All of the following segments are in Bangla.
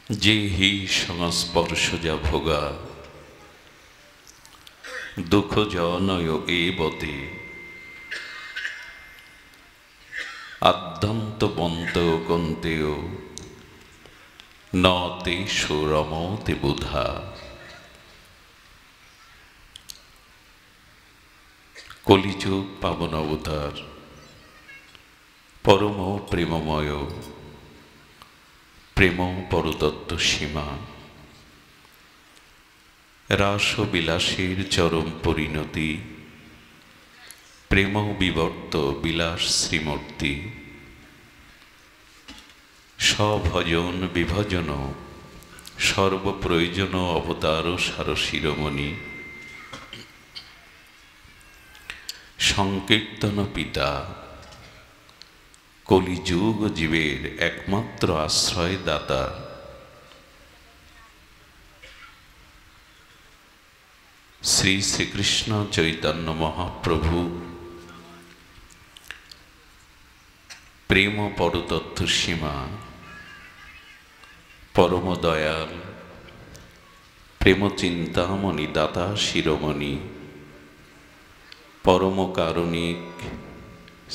যে হি সংস্পর্শ যা ভোগা দুঃখ জনয় এ বতে আদ্যন্ত বন্ত কন্তেয় ন তেষু রমতে বুধা। কলিযুগ পাবন অবতার পরম প্রেমময় প্রেম পরতত্ত্ব সীমা রাস বিলাসের চরম পরিণতি প্রেম বিবর্ত বিলাস শ্রীমূর্তি স্বভজন বিভজন সর্বপ্রয়োজন অবতার সার শিরোমণি সংকীর্তন পিতা কলিযুগ জীবের একমাত্র আশ্রয় দাতা শ্রী শ্রীকৃষ্ণ চৈতন্য মহাপ্রভু প্রেম পরতত্ত্ব সীমা পরম দয়াল প্রেম চিন্তামণি দাতা শিরোমণি পরম কারণিক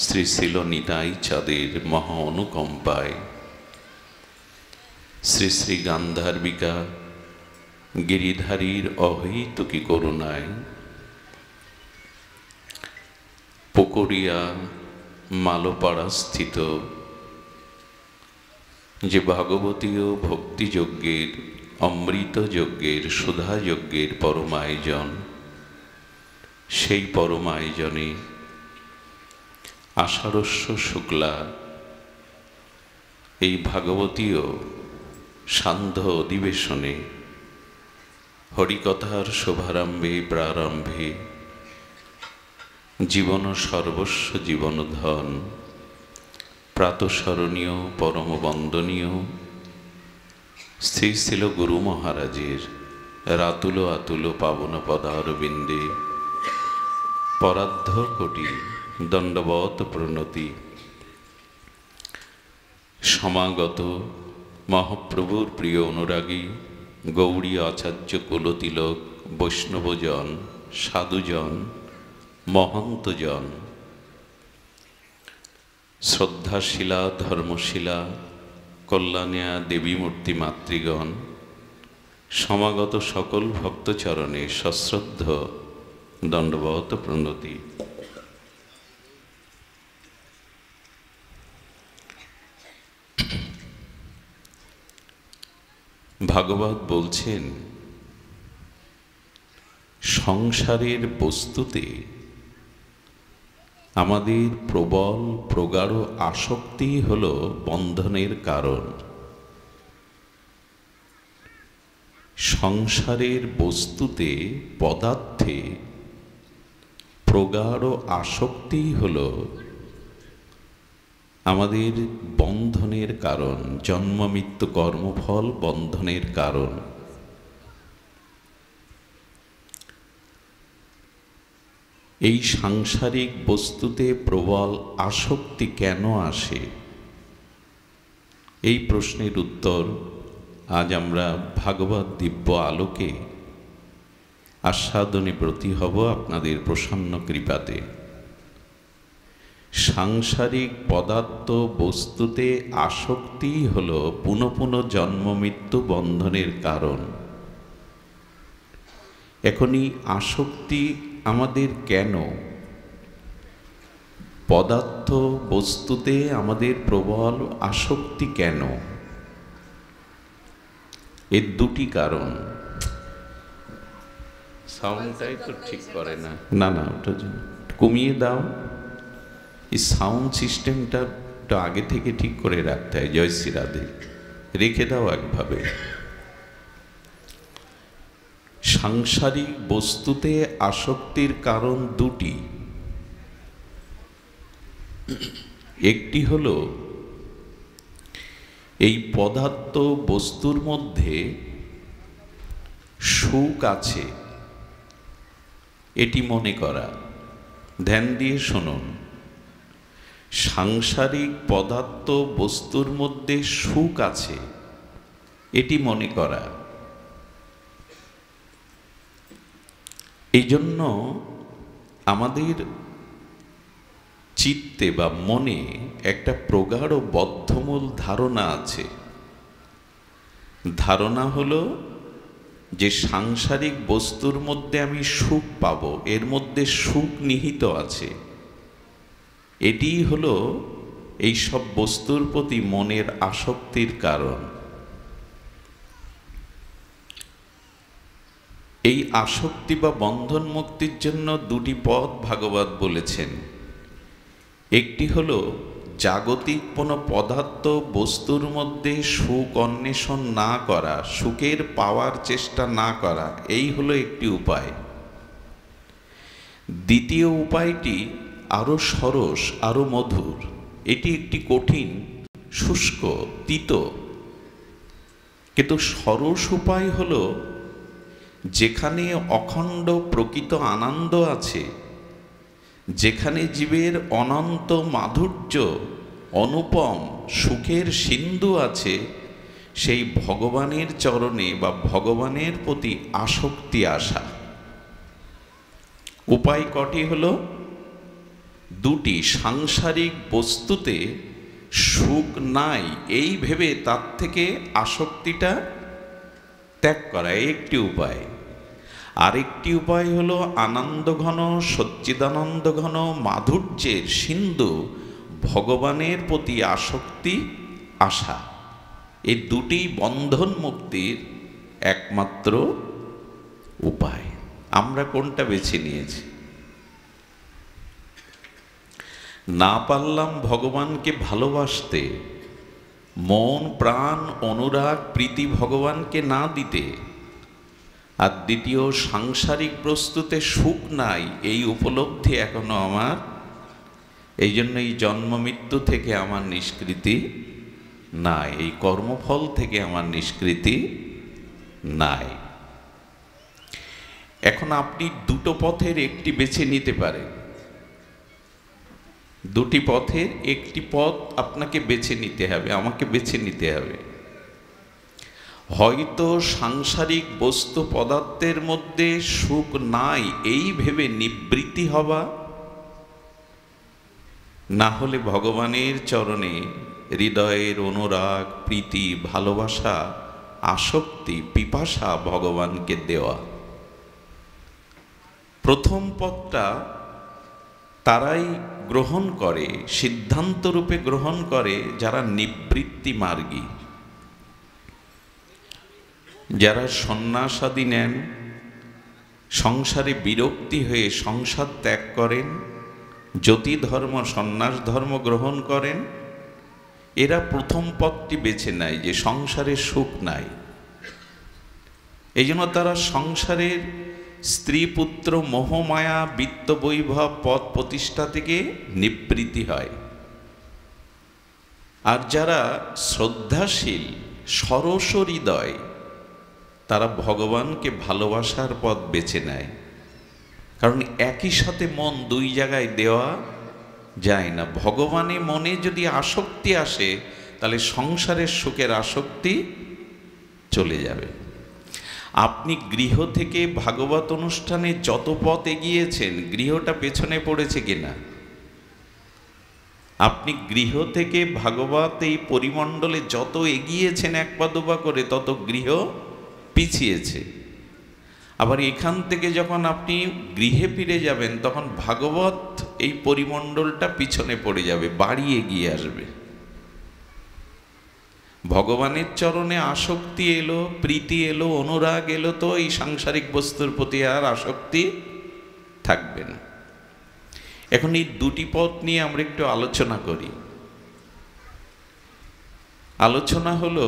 শ্রী শিল নিতাই চাঁদের মহা অনুকম্পায় শ্রী শ্রী গান্ধার্বিকা গিরিধারীর অহৈতুকী করুণায় পুকুরিয়া মালোপাড়া স্থিত যে ভাগবতীয় ভক্তিযজ্ঞের অমৃত যজ্ঞের সুধা যজ্ঞের পরমায়োজন, সেই পরমায়োজনে আষাঢ়স্য শুক্লা এই ভাগবতীয় সান্ধ্য অধিবেশনে হরিকথার শুভারম্ভে প্রারম্ভে জীবন সর্বস্ব জীবনধন প্রাতঃস্মরণীয় পরম বন্দনীয় শ্রী শিল গুরু মহারাজের রাতুল আতুল পাবন পদারবিন্দে পরার্ধ কোটি দণ্ডবত প্রণতি। সমাগত মহাপ্রভুর প্রিয় অনুরাগী গৌড়ী আচার্য কুলতিলক বৈষ্ণবজন সাধুজন মহন্তজন শ্রদ্ধাশীলা ধর্মশীলা কল্যাণিয়া দেবী মূর্তি মাতৃগণ, সমাগত সকল ভক্তচরণে সশ্রদ্ধ দণ্ডবত প্রণতি। ভাগবত বলছেন, সংসারের বস্তুতে আমাদের প্রবল প্রগাঢ় আসক্তি হল বন্ধনের কারণ। সংসারের বস্তুতে পদার্থে প্রগাঢ় আসক্তি হল আমাদের বন্ধনের কারণ, জন্ম মৃত্যু কর্মফল বন্ধনের কারণ। এই সাংসারিক বস্তুতে প্রবল আসক্তি কেন আসে, এই প্রশ্নের উত্তর আজ আমরা ভাগবত দিব্য আলোকে আস্বাদনে ব্রতী হব আপনাদের প্রসন্ন কৃপাতে। সাংসারিক পদার্থ বস্তুতে আসক্তি হল পুনঃ পুনঃ জন্ম মৃত্যু বন্ধনের কারণ। এখনই আসক্তি আমাদের কেন, পদার্থ বস্তুতে আমাদের প্রবল আসক্তি কেন, এর দুটি কারণ। সাউন্ডটাই তো ঠিক করে না, না না ওটা কমিয়ে দাও। এই সাউন্ড সিস্টেমটা আগে থেকে ঠিক করে রাখতে হয়। জয় শ্রী রাধে, রেখে দাও একভাবে। সাংসারিক বস্তুতে আসক্তির কারণ দুটি। একটি হল এই পদার্থ বস্তুর মধ্যে সুখ আছে এটি মনে করা। ধ্যান দিয়ে শুনুন, সাংসারিক পদার্থ বস্তুর মধ্যে সুখ আছে এটি মনে করা। এই জন্য আমাদের চিত্তে বা মনে একটা প্রগাঢ় বদ্ধমূল ধারণা আছে। ধারণা হলো যে সাংসারিক বস্তুর মধ্যে আমি সুখ পাবো, এর মধ্যে সুখ নিহিত আছে। এটিই হলো এই সব বস্তুর প্রতি মনের আসক্তির কারণ। এই আসক্তি বা বন্ধন মুক্তির জন্য দুটি পথ ভাগবত বলেছেন। একটি হলো জাগতিক কোনো পদার্থ বস্তুর মধ্যে সুখ অন্বেষণ না করা, সুখের পাওয়ার চেষ্টা না করা, এই হলো একটি উপায়। দ্বিতীয় উপায়টি আরো সরস, আরো মধুর। এটি একটি কঠিন, শুষ্ক, তিতো, কিন্তু সরস উপায় হলো যেখানে অখণ্ড প্রকৃত আনন্দ আছে, যেখানে জীবের অনন্ত মাধুর্য, অনুপম সুখের সিন্ধু আছে, সেই ভগবানের চরণে বা ভগবানের প্রতি আসক্তি আসা। উপায় কটি হলো? দুটি। সাংসারিক বস্তুতে সুখ নাই এই ভেবে তার থেকে আসক্তিটা ত্যাগ করা, একটি উপায়। আরেকটি উপায় হলো আনন্দঘন সচ্চিদানন্দঘন মাধুর্যের সিন্ধু ভগবানের প্রতি আসক্তি আসা। এই দুটি বন্ধন মুক্তির একমাত্র উপায়। আমরা কোনটা বেছে নিয়েছি? না পারলাম ভগবানকে ভালোবাসতে, মন প্রাণ অনুরাগ প্রীতি ভগবানকে না দিতে, আর দ্বিতীয় সাংসারিক বস্তুতে সুখ নাই এই উপলব্ধি এখনো আমার, এই জন্য এই জন্ম মৃত্যু থেকে আমার নিষ্কৃতি নাই, এই কর্মফল থেকে আমার নিষ্কৃতি নাই। এখন আপনি দুটো পথের একটি বেছে নিতে পারেন। দুটি পথের একটি পথ আপনাকে বেছে নিতে হবে, আমাকে বেছে নিতে হবে। হয়তো সাংসারিক বস্তু পদার্থের মধ্যে সুখ নাই এই ভেবে নিবৃত্তি হবা, না হলে ভগবানের চরণে হৃদয়ের অনুরাগ প্রীতি ভালোবাসা আসক্তি পিপাসা ভগবানকে দেওয়া। প্রথম পথটা তারাই গ্রহণ করে, সিদ্ধান্ত রূপে গ্রহণ করে যারা নিবৃত্তি মার্গী, যারা সন্ন্যাসাদি নেন, সংসারে বিরক্তি হয়ে সংসার ত্যাগ করেন, জ্যোতি ধর্ম সন্ন্যাস ধর্ম গ্রহণ করেন। এরা প্রথম পথটি বেছে নেয় যে সংসারে সুখ নাই। এই জন্য তারা সংসারের স্ত্রী পুত্র মোহমায়া বিত্ত বৈভব পদ প্রতিষ্ঠা থেকে নিবৃত্তি হয়। আর যারা শ্রদ্ধাশীল সরস হৃদয়, তারা ভগবানকে ভালোবাসার পথ বেছে নেয়। কারণ একই সাথে মন দুই জায়গায় দেওয়া যায় না। ভগবানে মনে যদি আসক্তি আসে তাহলে সংসারের সুখের আসক্তি চলে যাবে। আপনি গৃহ থেকে ভাগবত অনুষ্ঠানে যত পথ এগিয়েছেন, গৃহটা পেছনে পড়েছে কিনা? আপনি গৃহ থেকে ভাগবত এই পরিমণ্ডলে যত এগিয়েছেন এক পা দুপা করে, তত গৃহ পিছিয়েছে। আবার এখান থেকে যখন আপনি গৃহে ফিরে যাবেন, তখন ভাগবত এই পরিমণ্ডলটা পিছনে পড়ে যাবে, বাড়ি এগিয়ে আসবে। ভগবানের চরণে আসক্তি এলো, প্রীতি এলো, অনুরাগ এলো, তো এই সাংসারিক বস্তুর প্রতি আর আসক্তি থাকবে না। এখন এই দুটি পথ নিয়ে আমরা একটু আলোচনা করি। আলোচনা হলো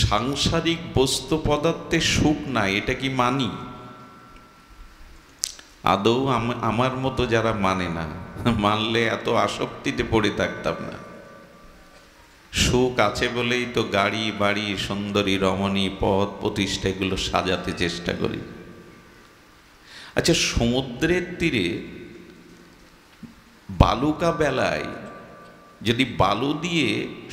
সাংসারিক বস্তু পদার্থে সুখ নাই, এটা কি মানি? আদৌ আমার মতো যারা মানে না, মানলে এত আসক্তিতে পড়ে থাকতাম না। সুখ আছে বলেই তো গাড়ি বাড়ি সুন্দরী রমণী পদ প্রতিষ্ঠা এগুলো সাজাতে চেষ্টা করি। আচ্ছা, সমুদ্রের তীরে বালুকা বেলায় যদি বালু দিয়ে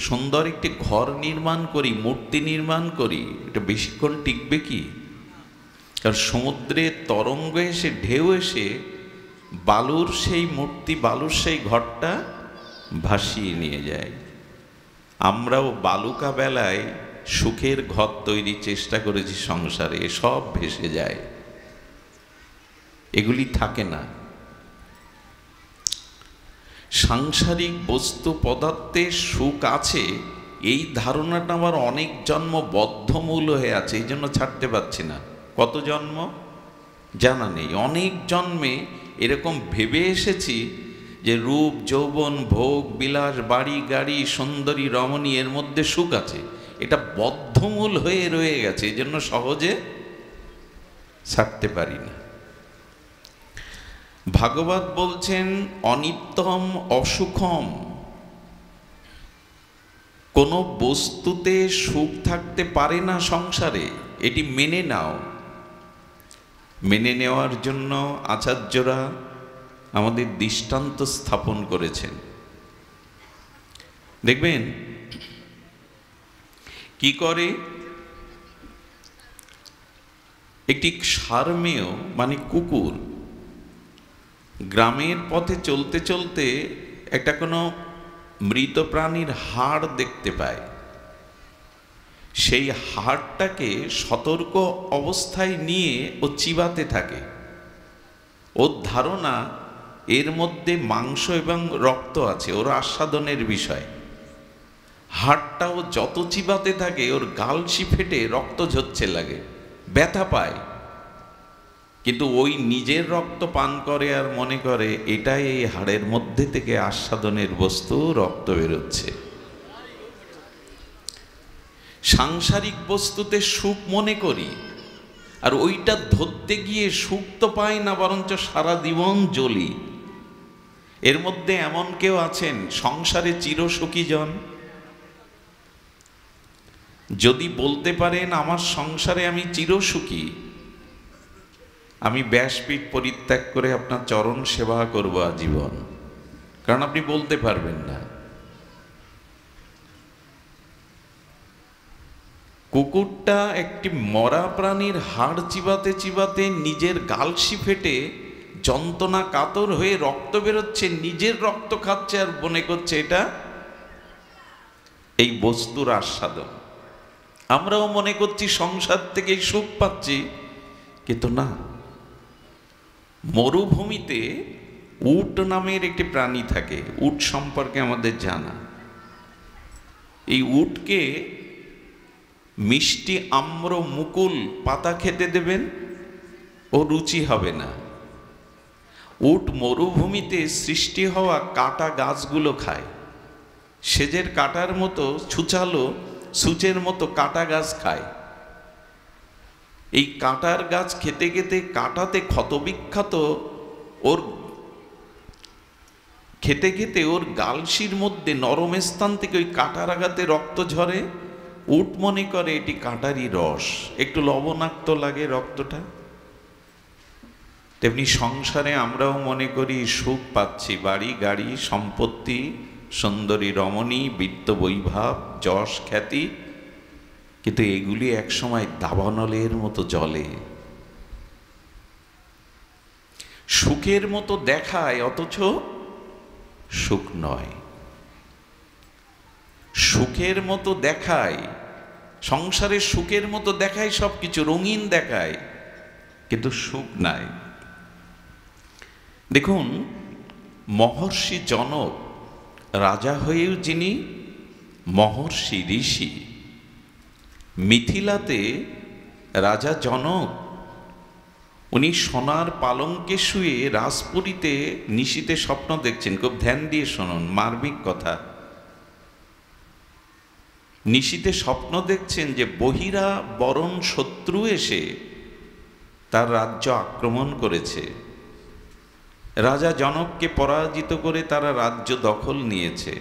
সুন্দর একটি ঘর নির্মাণ করি, মূর্তি নির্মাণ করি, এটা বেশিক্ষণ টিকবে কি? কারণ সমুদ্রে তরঙ্গ এসে, ঢেউ এসে বালুর সেই মূর্তি, বালুর সেই ঘরটা ভাসিয়ে নিয়ে যায়। আমরাও বালুকা বেলায় সুখের ঘর তৈরির চেষ্টা করেছি সংসারে, সব ভেসে যায়, এগুলি থাকে না। সাংসারিক বস্তু পদার্থে সুখ আছে, এই ধারণাটা আমার অনেক জন্ম বদ্ধমূল হয়ে আছে, এই জন্য ছাড়তে পারছি না। কত জন্ম জানা নেই, অনেক জন্মে এরকম ভেবে এসেছি যে রূপ, যৌবন, ভোগ, বিলাস, বাড়ি, গাড়ি, সুন্দরী, রমণী, এর মধ্যে সুখ আছে। এটা বদ্ধমূল হয়ে রয়ে গেছে, এই জন্য সহজে ছাড়তে পারি না। ভাগবত বলছেন অনিত্যম অসুখম, কোনো বস্তুতে সুখ থাকতে পারে না সংসারে, এটি মেনে নাও। মেনে নেওয়ার জন্য আচার্যরা আমাদের দৃষ্টান্ত স্থাপন করেছেন। দেখবেন কি করে একটি সারমেয় মানে কুকুর গ্রামের পথে চলতে চলতে একটা কোনো মৃত প্রাণীর হাড় দেখতে পায়। সেই হাড়টাকে সতর্ক অবস্থায় নিয়ে ও চিবাতে থাকে। ওর ধারণা এর মধ্যে মাংস এবং রক্ত আছে, ওর আস্বাদনের বিষয়। হাড়টাও যত চিবাতে থাকে ওর গালসি ফেটে রক্ত ঝরছে লাগে, ব্যথা পায়, কিন্তু ওই নিজের রক্ত পান করে আর মনে করে এটাই এই হাড়ের মধ্যে থেকে আস্বাদনের বস্তু, রক্ত বেরোচ্ছে। সাংসারিক বস্তুতে সুখ মনে করি, আর ওইটা ধরতে গিয়ে সুখ তো পাই না, বরঞ্চ সারা জীবন জ্বলি। এর মধ্যে এমন কেউ আছেন সংসারে চিরসুখী জন? যদি বলতে পারেন আমার সংসারে আমি চিরসুখী, আমি ব্যাসপীঠ পরিত্যাগ করে আপনার চরণ সেবা করব আজীবন, কারণ আপনি বলতে পারবেন না। কুকুরটা একটি মরা প্রাণীর হাড় চিবাতে চিবাতে নিজের গালসি ফেটে যন্ত্রণা কাতর হয়ে রক্ত বেরোচ্ছে, নিজের রক্ত খাচ্ছে আর মনে করছে এটা এই বস্তুর আস্বাদন। আমরাও মনে করছি সংসার থেকে সুখ পাচ্ছি, কিন্তু না। মরুভূমিতে উট নামের একটি প্রাণী থাকে, উট সম্পর্কে আমাদের জানা। এই উটকে মিষ্টি আম্র মুকুল পাতা খেতে দেবেন, ও রুচি হবে না। উট মরুভূমিতে সৃষ্টি হওয়া কাটা গাছগুলো খায়, সেজের কাটার মতো ছুচালো সূচের মতো কাটা গাছ খায়। এই কাটার গাছ খেতে খেতে কাটাতে ক্ষতবিক্ষত ওর খেতে খেতে ওর গালসির মধ্যে নরম স্থান থেকে ওই কাটার আঘাতে রক্ত ঝরে। উট মনে করে এটি কাটারই রস, একটু লবণাক্ত লাগে রক্তটা। তেমনি সংসারে আমরাও মনে করি সুখ পাচ্ছি, বাড়ি, গাড়ি, সম্পত্তি, সুন্দরী রমণী, বিত্ত, বৈভব, যশ, খ্যাতি, কিন্তু এগুলি একসময় দাবানলের মতো জ্বলে। সুখের মতো দেখায় অথচ সুখ নয়। সুখের মতো দেখায়, সংসারের সুখের মতো দেখায়, সব কিছু রঙিন দেখায়, কিন্তু সুখ নাই। দেখুন, মহর্ষি জনক রাজা হয়েও যিনি মহর্ষি, ঋষি। মিথিলাতে রাজা জনক, উনি সোনার পালঙ্কে শুয়ে রাজপুরীতে নিশীতে স্বপ্ন দেখছেন। খুব ধ্যান দিয়ে শুনুন, মার্মিক কথা। নিশীতে স্বপ্ন দেখছেন যে বহিরা বরণ শত্রু এসে তার রাজ্য আক্রমণ করেছে। রাজা জনককে পরাজিত করে তারা রাজ্য দখল নিয়েছে,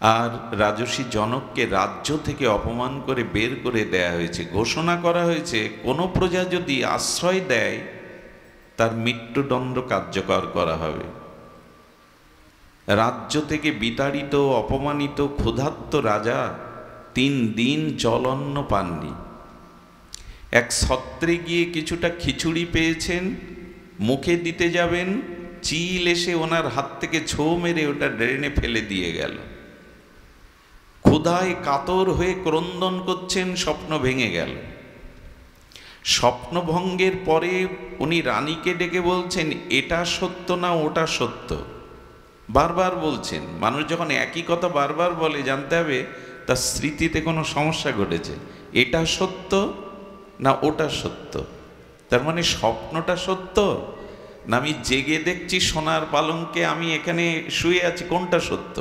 আর রাজর্ষি জনককে রাজ্য থেকে অপমান করে বের করে দেয়া হয়েছে। ঘোষণা করা হয়েছে কোনো প্রজা যদি আশ্রয় দেয় তার মৃত্যুদণ্ড কার্যকর করা হবে। রাজ্য থেকে বিতাড়িত, অপমানিত, ক্ষুধার্ত রাজা 3 দিন জল অন্ন পাননি। এক ছত্রে গিয়ে কিছুটা খিচুড়ি পেয়েছেন, মুখে দিতে যাবেন, চিল এসে ওনার হাত থেকে ছো মেরে ওটা ড্রেনে ফেলে দিয়ে গেল। ক্ষুধায় কাতর হয়ে ক্রন্দন করছেন, স্বপ্ন ভেঙে গেল। স্বপ্নভঙ্গের পরে উনি রানীকে ডেকে বলছেন, এটা সত্য না ওটা সত্য। বারবার বলছেন। মানুষ যখন একই কথা বারবার বলে, জানতে হবে তার স্মৃতিতে কোনো সমস্যা ঘটেছে। এটা সত্য না ওটা সত্য। তার মানে স্বপ্নটা সত্য না আমি জেগে দেখছি সোনার পালঙ্কে আমি এখানে শুয়ে আছি, কোনটা সত্য?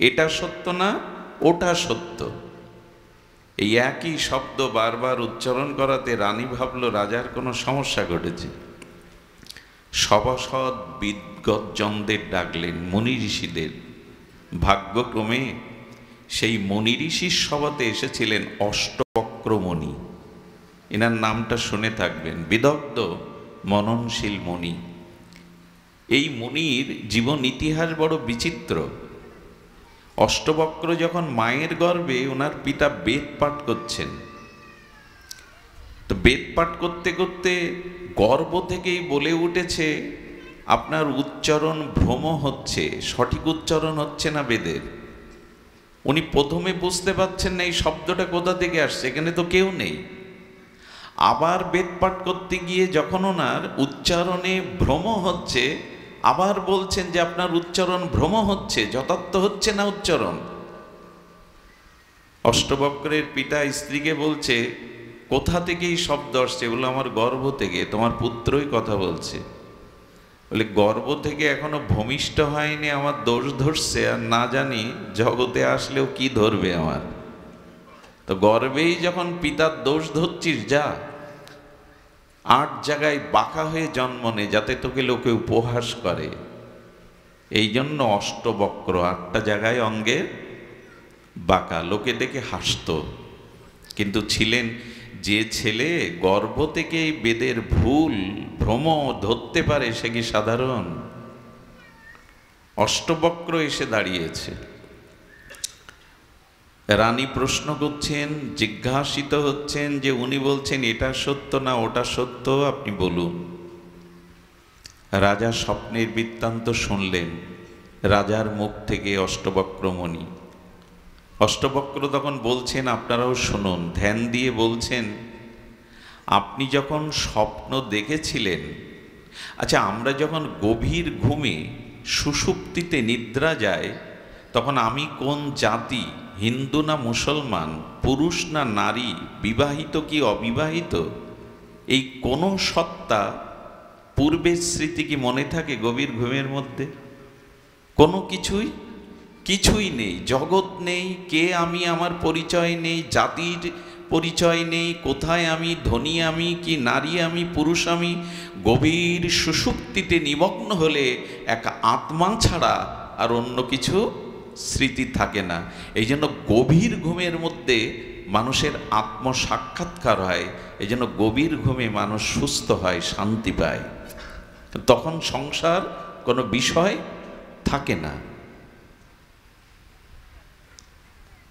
এটা সত্য না ওটা সত্য। এই একই শব্দ বারবার উচ্চারণ করাতে রানী ভাবল রাজার কোনো সমস্যা ঘটেছে। সভাসদ বিদ্গজ্জনদের ডাকলেন, মুনি ঋষিদের। ভাগ্যক্রমে সেই মুনি ঋষির সভাতে এসেছিলেন অষ্টবক্র মুনি। এনার নামটা শুনে থাকবেন, বিদগ্ধ মননশীল মুনি। এই মুনির জীবন ইতিহাস বড় বিচিত্র। অষ্টবক্র যখন মায়ের গর্ভে ওনার পিতা বেদ পাঠ করছেন, তো বেদ পাঠ করতে করতে গর্ভ থেকেই বলে উঠেছে আপনার উচ্চারণ ভ্রম হচ্ছে, সঠিক উচ্চারণ হচ্ছে না বেদের। উনি প্রথমে বুঝতে পারছেন না এই শব্দটা কোথা থেকে আসছে, এখানে তো কেউ নেই। আবার বেদ পাঠ করতে গিয়ে যখন ওনার উচ্চারণে ভ্রম হচ্ছে, আবার বলছেন যে আপনার উচ্চারণ ভ্রম হচ্ছে, যথার্থ হচ্ছে না উচ্চারণ। অষ্টবক্রের পিতা স্ত্রীকে বলছে, কোথা থেকে এই শব্দ আসছে? বলে আমার গর্ভ থেকে, তোমার পুত্রই কথা বলছে। বলে গর্ভ থেকে এখনো ভূমিষ্ঠ হয়নি, আমার দোষ ধরছে, আর না জানি জগতে আসলেও কি ধরবে আমার। তো গর্ভেই যখন পিতার দোষ ধরছিস, যা 8 জায়গায় বাঁকা হয়ে জন্ম নে, যাতে তোকে লোকে উপহাস করে। এই জন্য অষ্টবক্র, 8টা জায়গায় অঙ্গের বাঁকা, লোকে দেখে হাসত। কিন্তু ছিলেন যে ছেলে গর্ভ থেকে বেদের ভুল ভ্রম ধরতে পারে, সে কি সাধারণ? অষ্টবক্র এসে দাঁড়িয়েছে। রানী প্রশ্ন করছেন, জিজ্ঞাসিত হচ্ছেন যে উনি বলছেন এটা সত্য না ওটা সত্য, আপনি বলুন। রাজা স্বপ্নের বৃত্তান্ত শুনলেন রাজার মুখ থেকে অষ্টবক্র মুনি। অষ্টবক্র তখন বলছেন, আপনারাও শুনুন, ধ্যান দিয়ে বলছেন, আপনি যখন স্বপ্ন দেখেছিলেন, আচ্ছা আমরা যখন গভীর ঘুমে সুষুপ্তিতে নিদ্রা যায়, তখন আমি কোন জাতি, হিন্দু না মুসলমান, পুরুষ না নারী, বিবাহিত কি অবিবাহিত, এই কোনো সত্তা পূর্বের স্মৃতি কি মনে থাকে গভীর ঘুমের মধ্যে? কোনো কিছুই নেই, জগৎ নেই, কে আমি আমার পরিচয় নেই, জাতির পরিচয় নেই, কোথায় আমি, ধনী আমি কি নারী আমি, পুরুষ আমি। গভীর সুষুপ্তিতে নিমগ্ন হলে এক আত্মা ছাড়া আর অন্য কিছু স্মৃতি থাকে না। এই জন্য গভীর ঘুমের মধ্যে মানুষের আত্ম সাক্ষাৎকার হয়। এই জন্য গভীর ঘুমে মানুষ সুস্থ হয়, শান্তি পায়। তখন সংসার কোনো বিষয় থাকে না।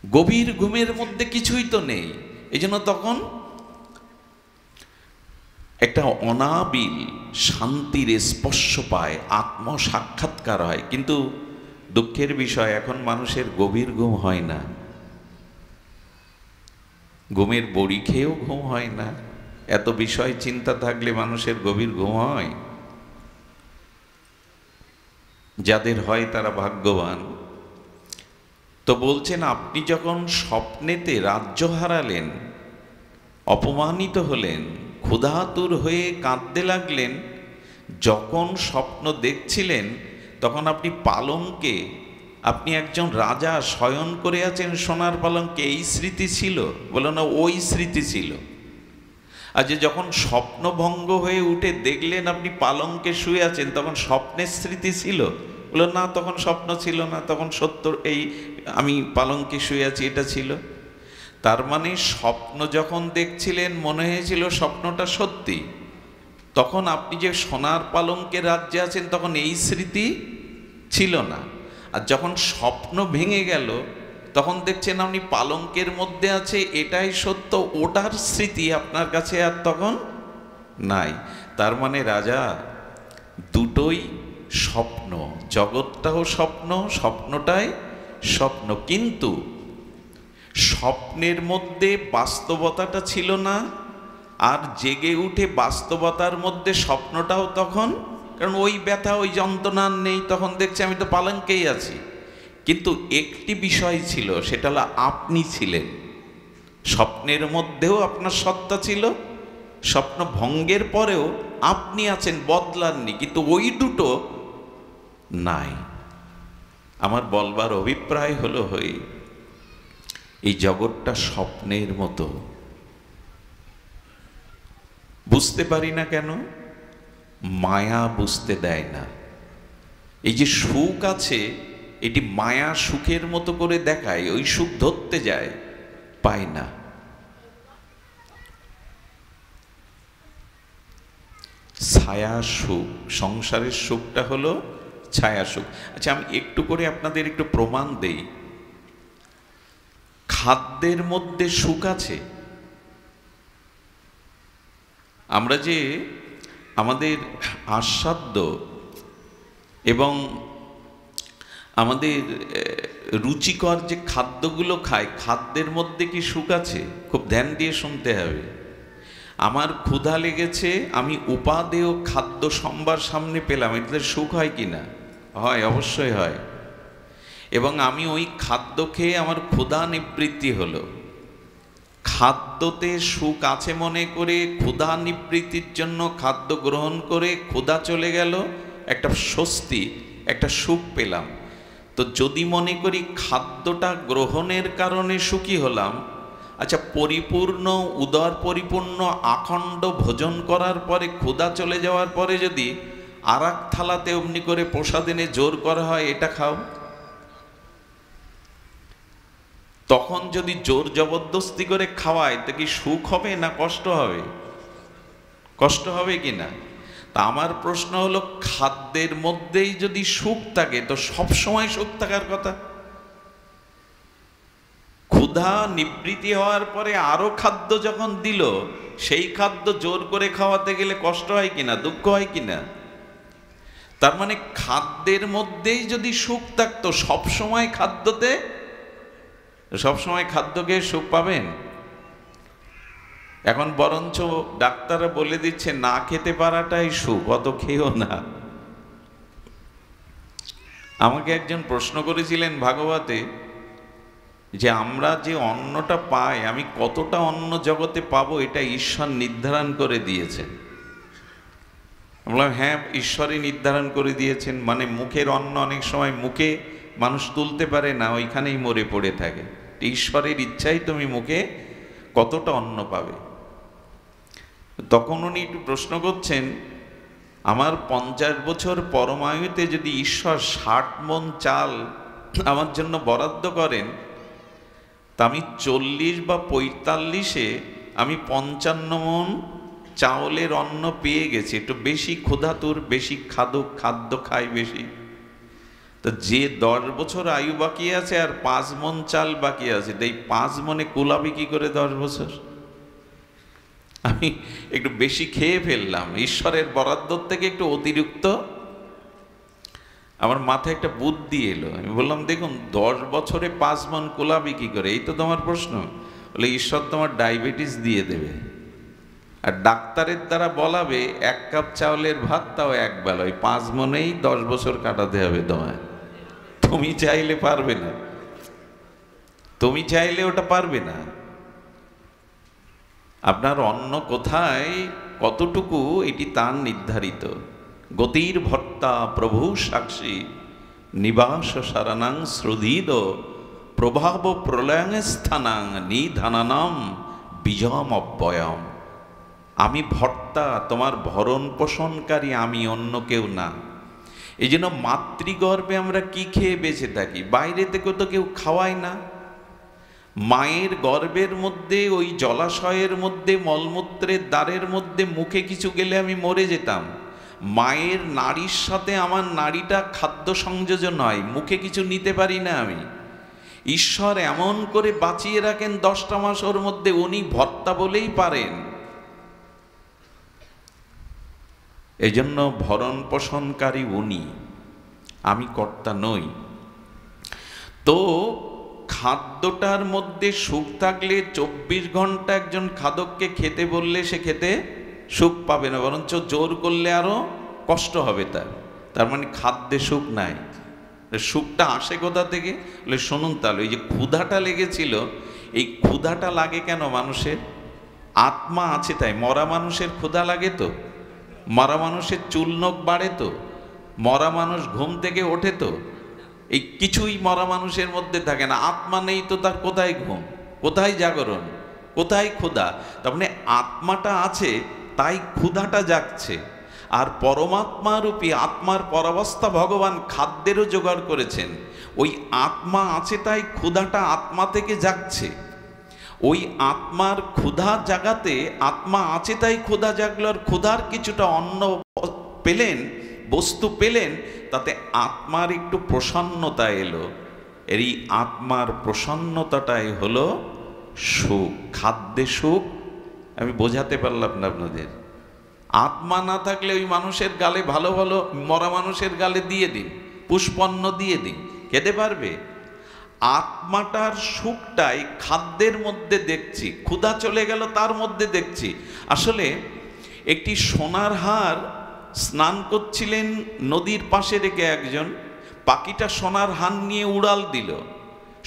গভীর ঘুমের মধ্যে কিছুই তো নেই, এই জন্য তখন একটা অনাবিল শান্তির স্পর্শ পায়, আত্ম সাক্ষাৎকার হয়। কিন্তু দুঃখের বিষয়, এখন মানুষের গভীর ঘুম হয় না, ঘুমের বড়ি খেয়েও ঘুম হয় না। এত বিষয় চিন্তা থাকলে মানুষের গভীর ঘুম হয়? যাদের হয় তারা ভাগ্যবান। তো বলছেন, আপনি যখন স্বপ্নেতে রাজ্য হারালেন, অপমানিত হলেন, ক্ষুধাতুর হয়ে কাঁদতে লাগলেন, যখন স্বপ্ন দেখছিলেন তখন আপনি পালঙ্কে, আপনি একজন রাজা শয়ন করে আছেন সোনার পালঙ্কে, এই স্মৃতি ছিল? বলো না, ওই স্মৃতি ছিল। আর যে যখন স্বপ্নভঙ্গ হয়ে উঠে দেখলেন আপনি পালঙ্কে শুয়ে আছেন, তখন স্বপ্নের স্মৃতি ছিল? বলো না, তখন স্বপ্ন ছিল না, তখন সত্য, এই আমি পালঙ্কে শুয়ে আছি এটা ছিল। তার মানে স্বপ্ন যখন দেখছিলেন মনে হয়েছিল স্বপ্নটা সত্যি, তখন আপনি যে সোনার পালঙ্কে রাজ্যে আছেন তখন এই স্মৃতি ছিল না। আর যখন স্বপ্ন ভেঙে গেল তখন দেখছেন আপনি পালঙ্কের মধ্যে আছে, এটাই সত্য, ওটার স্মৃতি আপনার কাছে আর তখন নাই। তার মানে রাজা, দুটোই স্বপ্ন, জগৎটাও স্বপ্ন, স্বপ্নটাই স্বপ্ন, কিন্তু স্বপ্নের মধ্যে বাস্তবতাটা ছিল না, আর জেগে উঠে বাস্তবতার মধ্যে স্বপ্নটাও তখন, কারণ ওই ব্যথা ওই যন্ত্রণা নেই, তখন দেখছি আমি তো পালঙ্কেই আছি। কিন্তু একটি বিষয় ছিল, সেটা হলো আপনি ছিলেন, স্বপ্নের মধ্যেও আপনার সত্তা ছিল, স্বপ্ন ভঙ্গের পরেও আপনি আছেন, বদলাননি, কিন্তু ওই দুটো নাই। আমার বলবার অভিপ্রায় হলো এই জগৎটা স্বপ্নের মতো। বুঝতে পারি না কেন? মায়া বুঝতে দেয় না। এই যে সুখ আছে, এটি মায়া সুখের মতো করে দেখায়, ওই সুখ ধরতে যায়, পায় না। ছায়া সুখ, সংসারের সুখটা হলো ছায়া সুখ। আচ্ছা, আমি একটু করে আপনাদের একটু প্রমাণ দেই। খাদ্যের মধ্যে সুখ আছে। আমরা যে আমাদের আস্বাদ্য এবং আমাদের রুচিকর যে খাদ্যগুলো খাই, খাদ্যের মধ্যে কি সুখ আছে? খুব ধ্যান দিয়ে শুনতে হবে। আমার ক্ষুধা লেগেছে, আমি উপাদেয় খাদ্য সম্ভার সামনে পেলাম, এটাতে সুখ হয় কি না? হয়, অবশ্যই হয়। এবং আমি ওই খাদ্য খেয়ে আমার ক্ষুধা নিবৃত্তি হলো। খাদ্যতে সুখ আছে মনে করে ক্ষুধা নিবৃত্তির জন্য খাদ্য গ্রহণ করে ক্ষুধা চলে গেল, একটা স্বস্তি, একটা সুখ পেলাম। তো যদি মনে করি খাদ্যটা গ্রহণের কারণে সুখী হলাম, আচ্ছা পরিপূর্ণ উদর পরিপূর্ণ আখণ্ড ভোজন করার পরে ক্ষুধা চলে যাওয়ার পরে যদি আর এক থালাতে অমনি করে প্রসাদ এনে জোর করা হয় এটা খাও, তখন যদি জোর জবরদস্তি করে খাওয়ায় তো কি সুখ হবে না কষ্ট হবে? কষ্ট হবে কি না? তা আমার প্রশ্ন হলো, খাদ্যের মধ্যেই যদি সুখ থাকে তো সব সময় সুখ থাকার কথা। ক্ষুধা নিবৃত্তি হওয়ার পরে আরো খাদ্য যখন দিল, সেই খাদ্য জোর করে খাওয়াতে গেলে কষ্ট হয় কিনা, দুঃখ হয় কিনা? তার মানে খাদ্যের মধ্যেই যদি সুখ থাকতো, সব সময় খাদ্যতে, সব সময় খাদ্যকে সুখ পাবেন? এখন বরঞ্চ ডাক্তাররা বলে দিচ্ছে না খেতে পারাটাই সুখ, অত খেয়েও না। আমাকে একজন প্রশ্ন করেছিলেন ভাগবতে, যে আমরা যে অন্নটা পাই, আমি কতটা অন্ন জগতে পাবো এটা ঈশ্বর নির্ধারণ করে দিয়েছেন। বললাম হ্যাঁ, ঈশ্বরই নির্ধারণ করে দিয়েছেন। মানে মুখের অন্ন অনেক সময় মুখে মানুষ তুলতে পারে না, ওইখানেই মরে পড়ে থাকে। ঈশ্বরের ইচ্ছাই তুমি মুখে কতটা অন্ন পাবে। তখন উনি একটু প্রশ্ন করছেন, আমার 50 বছর পরমায়ুতে যদি ঈশ্বর 60 মণ চাল আমার জন্য বরাদ্দ করেন, তা আমি 40 বা 45-এ আমি 55 মণ চাউলের অন্ন পেয়ে গেছি। একটু বেশি ক্ষুধাতুর, বেশি খাদ্য খাই বেশি। তো যে 10 বছর আয়ু বাকি আছে আর 5 মণ চাল বাকি আছে, এই 5 মণে কুলাবি কি করে 10 বছর? আমি একটু বেশি খেয়ে ফেললাম, ঈশ্বরের বরাদ্দ থেকে একটু অতিরিক্ত। আমার মাথায় একটা বুদ্ধি এলো, আমি বললাম দেখুন 10 বছরে 5 মণ কুলাবি কি করে? এই তো তোমার প্রশ্ন। বলে ঈশ্বর তোমার ডায়াবেটিস দিয়ে দেবে, আর ডাক্তারের দ্বারা বলাবে 1 কাপ চাউলের ভাত, তাও এক বেলা, ওই 5 মণেই 10 বছর কাটাতে হবে তোমায়। তুমি চাইলে পারবে না, তুমি চাইলে ওটা পারবে না। আপনার অন্ন কোথায়, কতটুকু, এটি তার নির্ধারিত। গতির ভর্তা প্রভু সাক্ষী, নিবাস সারানাং শ্রুধীদ, প্রভাব প্রলয়ং স্থানাং নিধানানাম বিজম অব্যয়ম। আমি ভর্তা, তোমার ভরণ পোষণকারী আমি, অন্য কেউ না। এই জন্য মাতৃগর্ভে আমরা কি খেয়ে বেঁচে থাকি? বাইরে থেকে তো কেউ খাওয়ায় না। মায়ের গর্ভের মধ্যে, ওই জলাশয়ের মধ্যে, মলমূত্রের দ্বারের মধ্যে মুখে কিছু গেলে আমি মরে যেতাম। মায়ের নাড়ির সাথে আমার নাড়িটা খাদ্য সংযোজন হয়, মুখে কিছু নিতে পারি না আমি। ঈশ্বর এমন করে বাঁচিয়ে রাখেন 10টা মাস ওর মধ্যে, উনি ভর্তা বলেই পারেন। এই জন্য ভরণ পোষণকারী উনি, আমি কর্তা নই। তো খাদ্যটার মধ্যে সুখ থাকলে 24 ঘন্টা একজন খাদককে খেতে বললে সে খেতে সুখ পাবে না, বরঞ্চ জোর করলে আরো কষ্ট হবে তার। তার মানে খাদ্যে সুখ নাই। সুখটা আসে কোথা থেকে? বলে শুনুন তাহলে, ওই যে ক্ষুধাটা লেগেছিল, এই ক্ষুধাটা লাগে কেন মানুষের? আত্মা আছে তাই। মরা মানুষের ক্ষুধা লাগে তো, মরা মানুষের চুল নখ বাড়ে তো, মরা মানুষ ঘুম থেকে ওঠে তো, এই কিছুই মরা মানুষের মধ্যে থাকে না। আত্মা নেই তো তার কোথায় ঘুম, কোথায় জাগরণ, কোথায় ক্ষুধা? তার মানে আত্মাটা আছে তাই ক্ষুধাটা জাগছে। আর পরমাত্মা রূপী আত্মার পরাবস্থা ভগবান খাদ্যেরও জোগাড় করেছেন। ওই আত্মা আছে তাই ক্ষুধাটা আত্মা থেকে জাগছে। ওই আত্মার ক্ষুধা জাগাতে, আত্মা আছে তাই ক্ষুধা জাগলো, আর ক্ষুধার কিছুটা অন্ন পেলেন, বস্তু পেলেন, তাতে আত্মার একটু প্রসন্নতা এলো। এই আত্মার প্রসন্নতাটাই হলো সুখ। খাদ্যে সুখ আমি বোঝাতে পারলাম না আপনাদের। আত্মা না থাকলে ওই মানুষের গালে ভালো ভালো, মরা মানুষের গালে দিয়ে দিন, পুষ্পন্ন দিয়ে দিন, খেতে পারবে? আত্মাটার সুখটাই খাদ্যের মধ্যে দেখছি। ক্ষুধা চলে গেল তার মধ্যে দেখছি। আসলে একটি সোনার হার স্নান করছিলেন নদীর পাশে রেখে একজন, পাখিটা সোনার হার নিয়ে উড়াল দিল।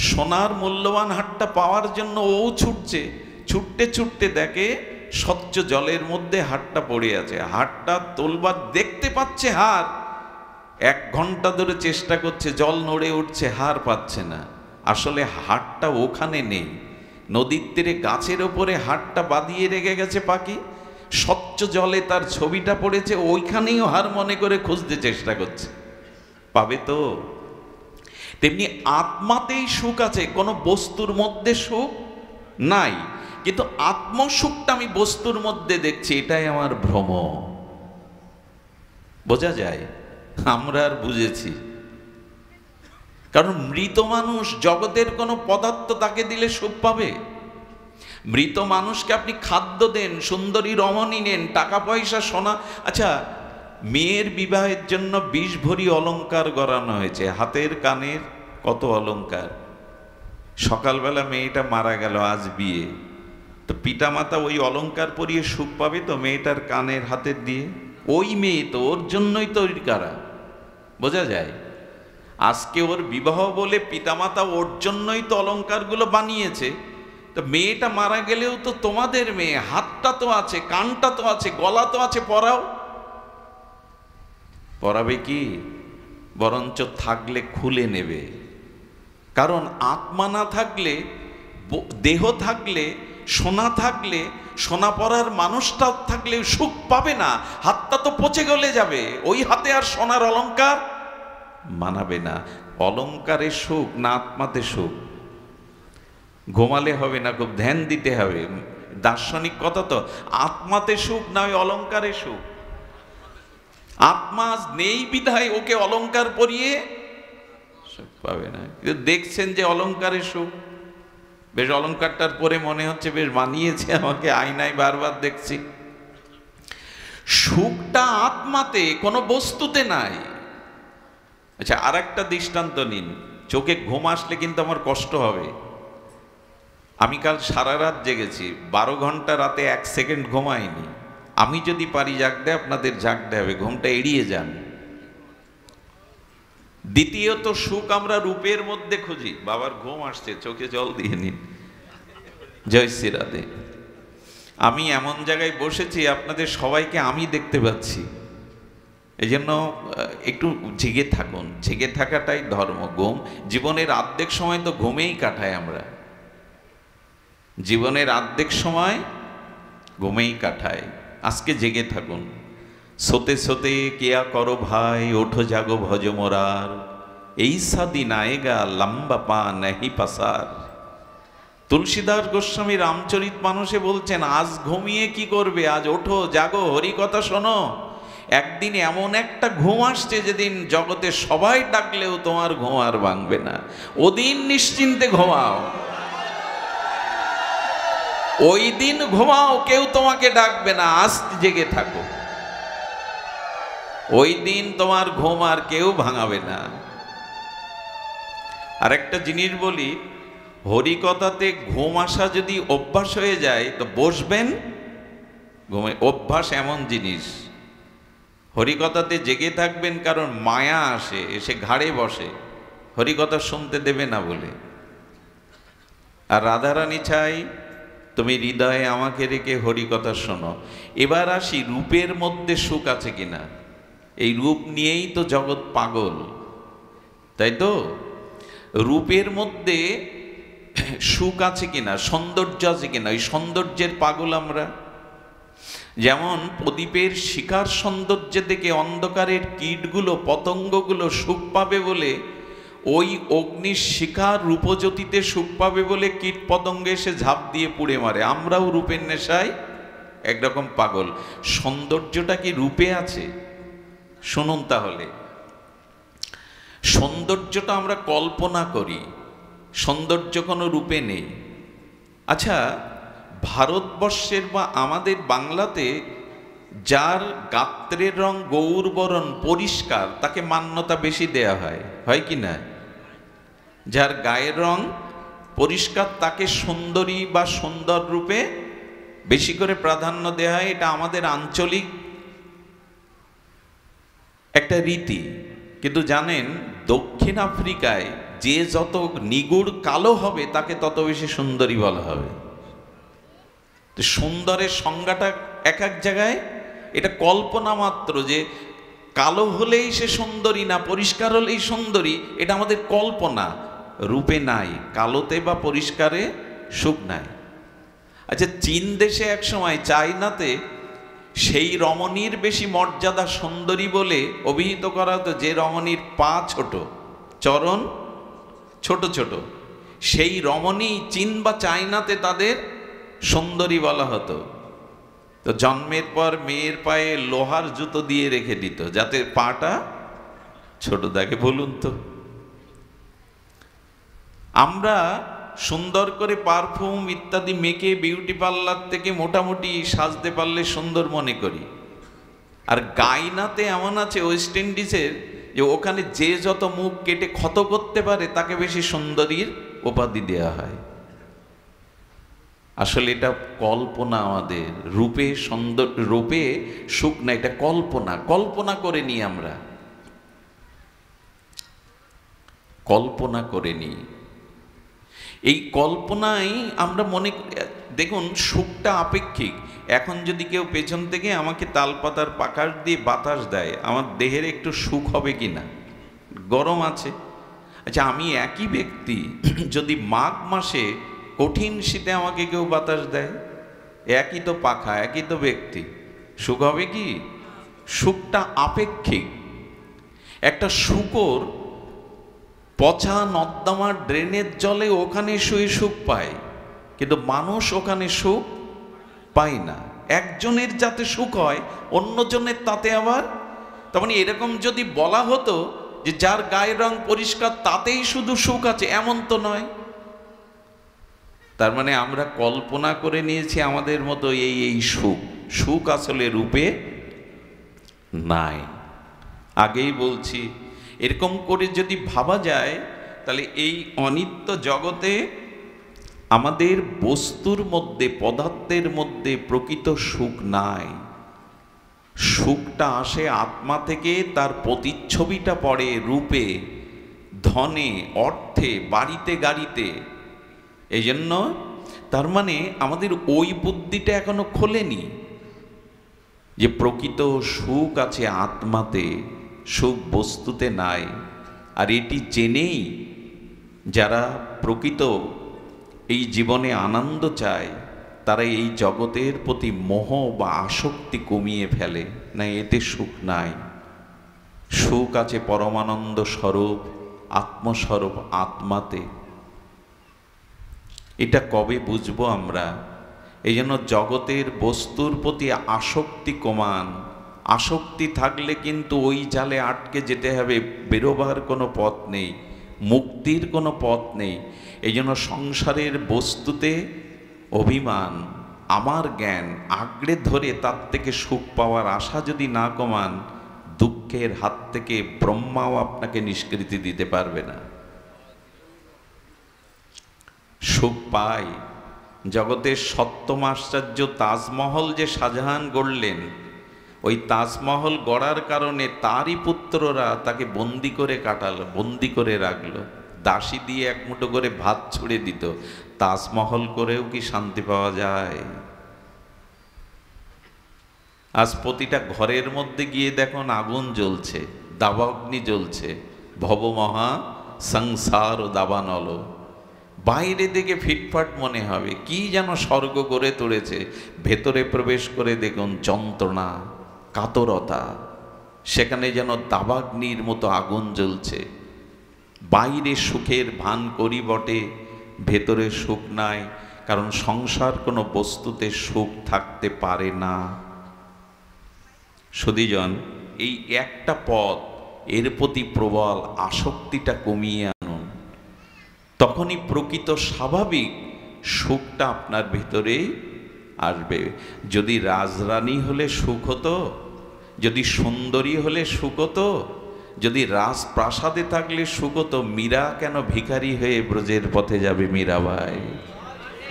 সোনার মূল্যবান হারটা পাওয়ার জন্য ও ছুটছে, ছুটতে ছুটতে দেখে স্বচ্ছ জলের মধ্যে হারটা পড়ে আছে। হারটা তোলবার দেখতে পাচ্ছে হার, 1 ঘন্টা ধরে চেষ্টা করছে, জল নড়ে উঠছে, হার পাচ্ছে না। আসলে হারটা ওখানে নেই, নদীর তীরে গাছের ওপরে হারটা বাঁধিয়ে রেখে গেছে পাখি, স্বচ্ছ জলে তার ছবিটা পড়েছে, ওইখানেই হার মনে করে খুঁজতে চেষ্টা করছে। পাবে তো? তেমনি আত্মাতেই সুখ আছে, কোনো বস্তুর মধ্যে সুখ নাই। কিন্তু আত্মসুখটা আমি বস্তুর মধ্যে দেখছি, এটাই আমার ভ্রম। বোঝা যায়? আমরা আর বুঝেছি। কারণ মৃত মানুষ, জগতের কোনো পদার্থ তাকে দিলে সুখ পাবে? মৃত মানুষকে আপনি খাদ্য দেন, সুন্দরী রমণী নেন, টাকা পয়সা, সোনা। আচ্ছা, মেয়ের বিবাহের জন্য 20 ভরি অলংকার গড়ানো হয়েছে, হাতের কানের কত অলংকার। সকালবেলা মেয়েটা মারা গেল, আজ বিয়ে, তো পিতামাতা ওই অলংকার পরিয়ে সুখ পাবে তো মেয়েটার কানের হাতের দিয়ে? ওই মেয়ে তো, ওর জন্যই তৈরি করা। বোঝা যায়? আজকে ওর বিবাহ বলে পিতামাতা ওর জন্যই তো অলংকারগুলো বানিয়েছে। তো মেয়েটা মারা গেলেও তো তোমাদের মেয়ে, হাতটা তো আছে, কানটা তো আছে, গলা তো আছে, পরাও। পরাবে কি? বরঞ্চ থাকলে খুলে নেবে। কারণ আত্মা না থাকলে, দেহ থাকলে, সোনা থাকলে, সোনা পরার মানুষটা থাকলে সুখ পাবে না। হাতটা তো পচে গলে যাবে, ওই হাতে আর সোনার অলংকার মানাবে না। অলংকারে সুখ না আত্মাতে সুখ? ঘুমালে হবে না, খুব ধ্যান দিতে হবে। দার্শনিক কথা তো, আত্মাতে সুখ না ওই অলংকারে সুখ। আত্মা নেই বিধায় ওকে অলংকার পরিয়ে সুখ পাবে না। কিন্তু দেখছেন যে অলংকারে সুখ, বেশ অলংকারটার পরে মনে হচ্ছে বেশ মানিয়েছে আমাকে, আয়নায় বারবার দেখছি। সুখটা আত্মাতে, কোনো বস্তুতে নাই। আচ্ছা, আর একটা দৃষ্টান্ত নিন। চোখে ঘুম আসলে কিন্তু আমার কষ্ট হবে। আমি কাল সারা রাত জেগেছি, 12 ঘন্টা, রাতে 1 সেকেন্ড ঘুমাইনি। আমি যদি পারি জাগতে, আপনাদের জাগতে হবে, ঘুমটা এড়িয়ে যান। দ্বিতীয়ত, সুখ আমরা রূপের মধ্যে খুঁজি। বাবার ঘুম আসছে, চোখে জল দিয়ে নিন। জয় শ্রী রাধে। আমি এমন জায়গায় বসেছি, আপনাদের সবাইকে আমি দেখতে পাচ্ছি। এই জন্য একটু জেগে থাকুন, জেগে থাকাটাই ধর্ম। ঘুম জীবনের অর্ধেক সময় তো ঘুমেই কাটাই আমরা, জীবনের অর্ধেক সময় ঘুমেই কাটায়। আজকে জেগে থাকুন। সোতে সোতে কেয়া করো ভাই, ওঠো জাগো ভজ মোরার, এই সাদিন আয়েগা লম্বা পা নাহি পাসার। তুলসীদাস গোস্বামী রামচরিত মানুষে বলছেন, আজ ঘুমিয়ে কি করবে, আজ ওঠো জাগো, হরি কথা শোনো। একদিন এমন একটা ঘুম আসছে যেদিন জগতে সবাই ডাকলেও তোমার ঘুম আর ভাঙবে না। ওদিন নিশ্চিন্তে ঘুমাও, ওই দিন ঘুমাও, কেউ তোমাকে ডাকবে না, আজ জেগে থাকো। ওই দিন তোমার ঘুম আর কেউ ভাঙাবে না। আর একটা জিনিস বলি, হরিকথাতে ঘুম আসা যদি অভ্যাস হয়ে যায় তো বসবেন ঘুমে। অভ্যাস এমন জিনিস, হরিকথাতে জেগে থাকবেন কারণ মায়া আসে, এসে ঘাড়ে বসে, হরিকথা শুনতে দেবে না বলে। আর রাধারানী চাই তুমি হৃদয়ে আমাকে রেখে হরিকথা শোনো। এবার আসি রূপের মধ্যে সুখ আছে কিনা। এই রূপ নিয়েই তো জগৎ পাগল, তাই তো? রূপের মধ্যে সুখ আছে কিনা, সৌন্দর্য আছে কিনা, ওই সৌন্দর্যের পাগল আমরা। যেমন প্রদীপের শিখার সৌন্দর্য দেখে অন্ধকারের কীটগুলো, পতঙ্গগুলো সুখ পাবে বলে, ওই অগ্নির শিখার রূপজ্যোতিতে সুখ পাবে বলে কীট পতঙ্গে এসে ঝাঁপ দিয়ে পুড়ে মারে। আমরাও রূপের নেশায় একরকম পাগল। সৌন্দর্যটা কি রূপে আছে? শুনুন তাহলে, সৌন্দর্যটা আমরা কল্পনা করি, সৌন্দর্য কোনো রূপে নেই। আচ্ছা, ভারতবর্ষের বা আমাদের বাংলাতে যার গাত্রের রং গৌরবরণ পরিষ্কার তাকে মান্যতা বেশি দেয়া হয়, হয় কি না? যার গায়ের রং পরিষ্কার তাকে সুন্দরী বা সুন্দর রূপে বেশি করে প্রাধান্য দেয়া হয়। এটা আমাদের আঞ্চলিক একটা রীতি। কিন্তু জানেন, দক্ষিণ আফ্রিকায় যে যত নিগুড় কালো হবে তাকে তত বেশি সুন্দরী বলা হবে। তো সুন্দরের সংজ্ঞাটা এক এক জায়গায়, এটা কল্পনা মাত্র যে কালো হলেই সে সুন্দরী না, পরিষ্কার হলেই সুন্দরী, এটা আমাদের কল্পনা, রূপে নাই। কালোতে বা পরিষ্কারে সুখ নাই। আচ্ছা, চীন দেশে এক সময়, চায়নাতে, সেই রমণীর বেশি মর্যাদা সুন্দরী বলে অভিহিত করা হতো যে রমণীর পা ছোট, চরণ ছোট ছোট, সেই রমণী চীন বা চায়নাতে তাদের সুন্দরী বলা হতো। তো জন্মের পর মেয়ের পায়ে লোহার জুতো দিয়ে রেখে দিত যাতে পাটা ছোট থাকে। বলুন তো, আমরা সুন্দর করে পারফিউম ইত্যাদি মেখে বিউটি পার্লার থেকে মোটামুটি সাজতে পারলে সুন্দর মনে করি। আর গায়নাতে এমন আছে ওয়েস্ট ইন্ডিজের, যে ওখানে যে যত মুখ কেটে ক্ষত করতে পারে তাকে বেশি সুন্দরীর উপাধি দেওয়া হয়। আসলে এটা কল্পনা আমাদের। রূপে সুন্দর, রূপে সুখ না, এটা কল্পনা, কল্পনা করে নিই আমরা, কল্পনা করে নিই। এই কল্পনায় আমরা মনে করি, দেখুন সুখটা আপেক্ষিক। এখন যদি কেউ পেছন থেকে আমাকে তালপাতার পাকাশ দিয়ে বাতাস দেয়, আমার দেহের একটু সুখ হবে কি না? গরম আছে। আচ্ছা, আমি একই ব্যক্তি যদি মাঘ মাসে কঠিন শীতে আমাকে কেউ বাতাস দেয়, একই তো পাখা, একই তো ব্যক্তি, সুখ হবে কি? সুখটা আপেক্ষিক। একটা শূকর পচা নর্দমার ড্রেনের জলে ওখানে শুয়ে সুখ পায়, কিন্তু মানুষ ওখানে সুখ পায় না। একজনের যাতে সুখ হয়, অন্যজনের তাতে আবার, তার মানে এরকম যদি বলা হতো যে যার গায়ের রং পরিষ্কার তাতেই শুধু সুখ আছে, এমন তো নয়। তার মানে আমরা কল্পনা করে নিয়েছি আমাদের মতো এই সুখ। সুখ আসলে রূপে নাই। আগেই বলছি, এরকম করে যদি ভাবা যায় তাহলে এই অনিত্য জগতে আমাদের বস্তুর মধ্যে, পদার্থের মধ্যে প্রকৃত সুখ নাই। সুখটা আসে আত্মা থেকে, তার প্রতিচ্ছবিটা পড়ে রূপে, ধনে, অর্থে, বাড়িতে, গাড়িতে। এই জন্য তার মানে আমাদের ওই বুদ্ধিটা এখনো খোলেনি যে প্রকৃত সুখ আছে আত্মাতে, সুখ বস্তুতে নাই। আর এটি জেনেই যারা প্রকৃত এই জীবনে আনন্দ চায় তারা এই জগতের প্রতি মোহ বা আসক্তি কমিয়ে ফেলে। না, এতে সুখ নাই। সুখ আছে পরমানন্দ স্বরূপ, আত্মস্বরূপ আত্মাতে। এটা কবে বুঝবো আমরা? এই জন্য জগতের বস্তুর প্রতি আসক্তি কমান, আসক্তি থাকলে কিন্তু ওই জালে আটকে যেতে হবে, বেরোবার কোনো পথ নেই, মুক্তির কোনো পথ নেই। এই জন্য সংসারের বস্তুতে অভিমান, আমার জ্ঞান আঁকড়ে ধরে তার থেকে সুখ পাওয়ার আশা যদি না কমান, দুঃখের হাত থেকে ব্রহ্মাও আপনাকে নিষ্কৃতি দিতে পারবে না। সুখ পাই জগতের সপ্তম আশ্চর্য তাজমহল যে শাহজাহান গড়লেন, ওই তাজমহল গড়ার কারণে তারই পুত্ররা তাকে বন্দি করে কাটালো, বন্দি করে রাখলো, দাসী দিয়ে এক মুঠো করে ভাত ছুঁড়ে দিত। তাজমহল করেও কি শান্তি পাওয়া যায়? আজ প্রতিটা ঘরের মধ্যে গিয়ে দেখুন আগুন জ্বলছে, দাবাগ্নি জ্বলছে, ভবমহা সংসার ও দাবানল। বাইরে দেখে ফিটফাট মনে হবে কি যেন স্বর্গ করে তুলেছে, ভেতরে প্রবেশ করে দেখুন যন্ত্রণা, কাতরতা, সেখানে যেন দাবাগ্নির মতো আগুন জ্বলছে। বাইরে সুখের ভান করি বটে, ভেতরে সুখ নাই, কারণ সংসার কোনো বস্তুতে সুখ থাকতে পারে না। সুধীজন, এই একটা পথ, এর প্রতি প্রবল আসক্তিটা কমিয়ে আনুন, তখনই প্রকৃত স্বাভাবিক সুখটা আপনার ভিতরে আসবে। যদি রাজরানী হলে সুখ হতো, যদি সুন্দরী হলে সুখ হতো, যদি রাজপ্রাসাদে থাকলে সুখ হতো, মীরা কেন ভিখারি হয়ে ব্রজের পথে যাবে? মীরাবাই,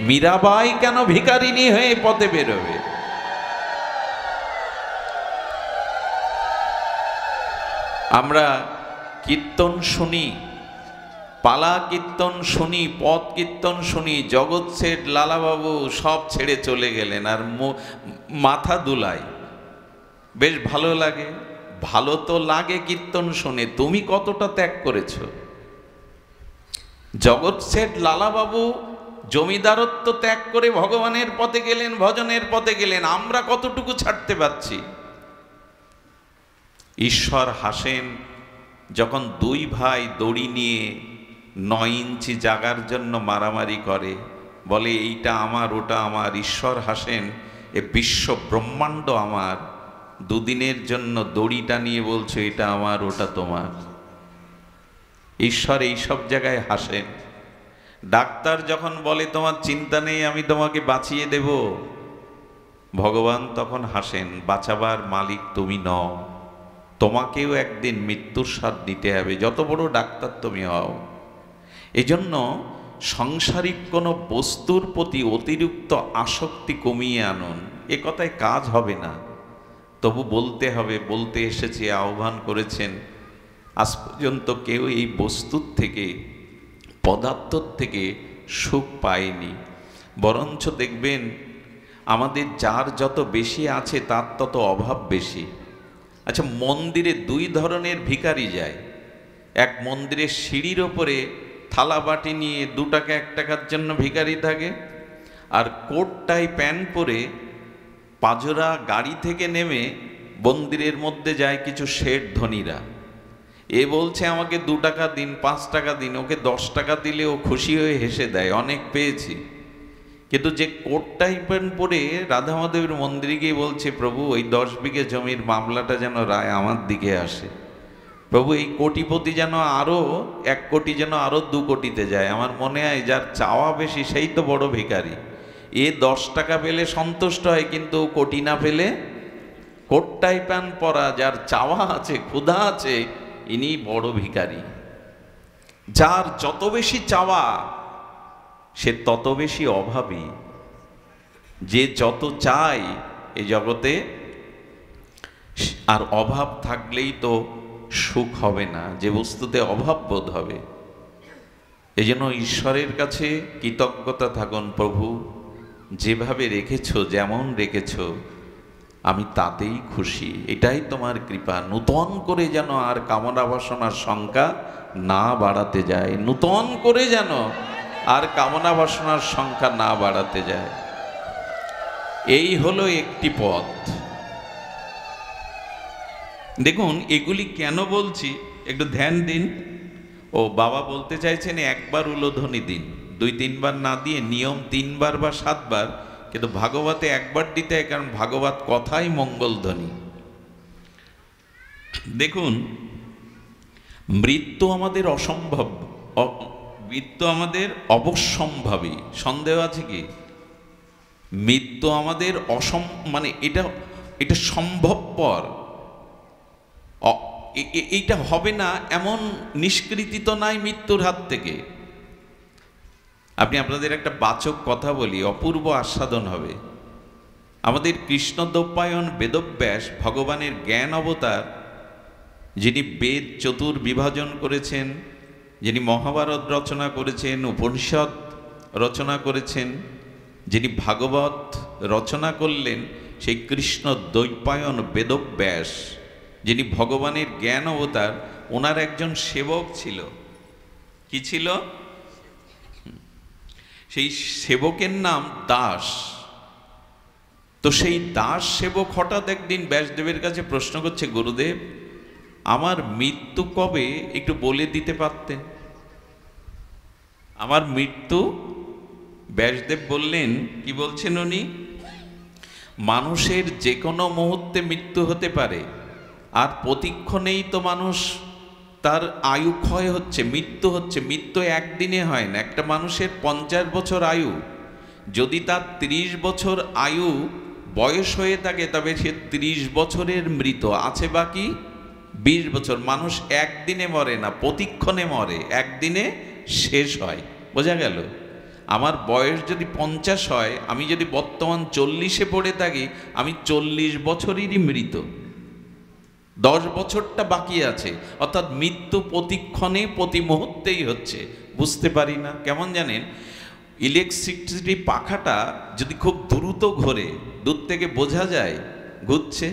মীরাবাই কেন ভিখারিনী হয়ে পথে বেরোবে? আমরা কীর্তন শুনি, পালা কীর্তন শুনি, পথ কীর্তন শুনি, জগৎ শেঠ লালাবাবু সব ছেড়ে চলে গেলেন, আর মাথা দুলাই, বেশ ভালো লাগে। ভালো তো লাগে কীর্তন শুনে, তুমি কতটা ত্যাগ করেছ? জগৎ শেঠ লালাবাবু জমিদারত্ব ত্যাগ করে ভগবানের পথে গেলেন, ভজনের পথে গেলেন, আমরা কতটুকু ছাড়তে পারছি? ঈশ্বর হাসেন যখন দুই ভাই দড়ি নিয়ে 9 ইঞ্চি জাগার জন্য মারামারি করে, বলে এইটা আমার, ওটা আমার। ঈশ্বর হাসেন, এ বিশ্ব ব্রহ্মাণ্ড আমার, দুদিনের জন্য দড়িটা নিয়ে বলছো এটা আমার, ওটা তোমার। ঈশ্বর এই সব জায়গায় হাসেন। ডাক্তার যখন বলে তোমার চিন্তা নেই, আমি তোমাকে বাঁচিয়ে দেব, ভগবান তখন হাসেন, বাঁচাবার মালিক তুমি নও, তোমাকেও একদিন মৃত্যুর স্বাদ দিতে হবে, যত বড় ডাক্তার তুমি হও। এজন্য সাংসারিক কোনো বস্তুর প্রতি অতিরিক্ত আসক্তি কমিয়ে আনুন। এ কথায় কাজ হবে না, তবু বলতে হবে, বলতে এসেছি, আহ্বান করেছেন। আজ পর্যন্ত কেউ এই বস্তুর থেকে, পদার্থর থেকে সুখ পায়নি, বরঞ্চ দেখবেন আমাদের যার যত বেশি আছে তার তত অভাব বেশি। আচ্ছা, মন্দিরে 2 ধরনের ভিখারি যায়। এক মন্দিরের সিঁড়ির ওপরে থালা বাটি নিয়ে 2 টাকা 1 টাকার জন্য ভিখারি থাকে, আর কোট টাই প্যান্ট পরে পাজরা গাড়ি থেকে নেমে মন্দিরের মধ্যে যায় কিছু শেঠ ধনীরা। এ বলছে আমাকে 2 টাকা দিন, 5 টাকা দিন, ওকে 10 টাকা দিলে ও খুশি হয়ে হেসে দেয়, অনেক পেয়েছি। কিন্তু যে কোট টাই প্যান্ট পরে রাধা মাধবের মন্দিরে গিয়ে বলছে, প্রভু ওই 10 বিঘে জমির মামলাটা যেন রায় আমার দিকে আসে, প্রভু এই কোটিপতি যেন আরো 1 কোটি যেন আরো 2 কোটিতে যায়। আমার মনে হয় যার চাওয়া বেশি সেই তো বড় ভিখারি। এ 10 টাকা পেলে সন্তুষ্ট হয়, কিন্তু কোটি না পেলে, কোট টাই প্যান্ট পরা যার চাওয়া আছে, ক্ষুধা আছে, ইনি বড় ভিখারি। যার যত বেশি চাওয়া সে তত বেশি অভাবী। যে যত চায় এই জগতে, আর অভাব থাকলেই তো সুখ হবে না, যে বস্তুতে অভাব বোধ হবে। এই জন্য ঈশ্বরের কাছে কৃতজ্ঞতা থাকুন, প্রভু যেভাবে রেখেছো, যেমন রেখেছো আমি তাতেই খুশি, এটাই তোমার কৃপা। নূতন করে যেন আর কামনা বাসনার সংখ্যা না বাড়াতে যায়, নূতন করে যেন আর কামনা বাসনার সংখ্যা না বাড়াতে যায়। এই হলো একটি পথ। দেখুন এগুলি কেন বলছি একটু ধ্যান দিন। ও বাবা বলতে চাইছেন একবার উলোধ্বনি দিন, 2-3 বার না দিয়ে নিয়ম 3 বার বা 7 বার, কিন্তু ভাগবতে একবার দিতে হয়, কারণ ভাগবত কথাই মঙ্গলধ্বনি। দেখুন, মৃত্যু আমাদের অসম্ভব, মৃত্যু আমাদের অবশ্যম্ভাবী। সন্দেহ আছে কি? মৃত্যু আমাদের মানে এটা সম্ভবপর, এইটা হবে না এমন নিষ্কৃতি তো নাই মৃত্যুর হাত থেকে। আপনাদের একটা বাচক কথা বলি, অপূর্ব আস্বাদন হবে। আমাদের কৃষ্ণদ্বৈপায়ন বেদব্যাস, ভগবানের জ্ঞান অবতার, যিনি বেদ চতুর্বিভাজন করেছেন, যিনি মহাভারত রচনা করেছেন, উপনিষদ রচনা করেছেন, যিনি ভাগবত রচনা করলেন, সেই কৃষ্ণদ্বৈপায়ন বেদব্যাস, যিনি ভগবানের জ্ঞান অবতার, ওনার একজন সেবক ছিল। কি ছিল? সেই সেবকের নাম দাস। তো সেই দাস সেবক হঠাৎ একদিন ব্যাসদেবের কাছে প্রশ্ন করছে, গুরুদেব, আমার মৃত্যু কবে একটু বলে দিতে পারতেন? আমার মৃত্যু। ব্যাসদেব বললেন, কি বলছেন উনি? মানুষের যে কোনো মুহূর্তে মৃত্যু হতে পারে, আর প্রতিক্ষণেই তো মানুষ তার আয়ু ক্ষয় হচ্ছে, মৃত্যু হচ্ছে। মৃত্যু একদিনে হয় না। একটা মানুষের 50 বছর আয়ু, যদি তার 30 বছর আয়ু বয়স হয়ে থাকে, তবে সে 30 বছরের মৃত আছে, বাকি 20 বছর। মানুষ একদিনে মরে না, প্রতিক্ষণে মরে, একদিনে শেষ হয়। বোঝা গেল? আমার বয়স যদি 50 হয়, আমি যদি বর্তমান 40-এ পড়ে থাকি, আমি 40 বছরেরই মৃত, 10 বছরটা বাকি আছে। অর্থাৎ মৃত্যু প্রতিক্ষণে, প্রতি মুহূর্তেই হচ্ছে। বুঝতে পারি না কেমন জানেন? ইলেকট্রিসিটি পাখাটা যদি খুব দ্রুত ঘোরে, দূর থেকে বোঝা যায় ঘুরছে।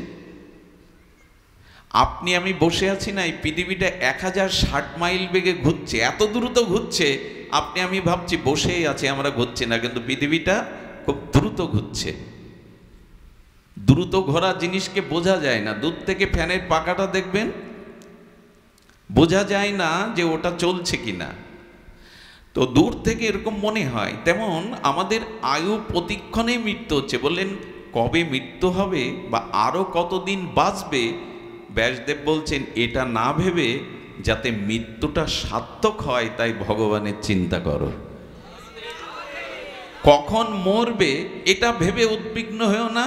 আপনি আমি বসে আছি না, এই পৃথিবীটা 1060 মাইল বেগে ঘুরছে, এত দ্রুত ঘুরছে। আপনি আমি ভাবছি বসেই আছি, আমরা ঘুরছি না, কিন্তু পৃথিবীটা খুব দ্রুত ঘুরছে। দ্রুত ঘোরা জিনিসকে বোঝা যায় না। দূর থেকে ফ্যানের পাখাটা দেখবেন, বোঝা যায় না যে ওটা চলছে কিনা। তো দূর থেকে এরকম মনে হয়। তেমন আমাদের আয়ু প্রতিক্ষণে মৃত্যু হচ্ছে। বললেন, কবে মৃত্যু হবে বা আরো কতদিন বাঁচবে? ব্যাসদেব বলছেন, এটা না ভেবে যাতে মৃত্যুটা সার্থক হয়, তাই ভগবানের চিন্তা করো। কখন মরবে এটা ভেবে উদ্বিগ্ন হয়েও না,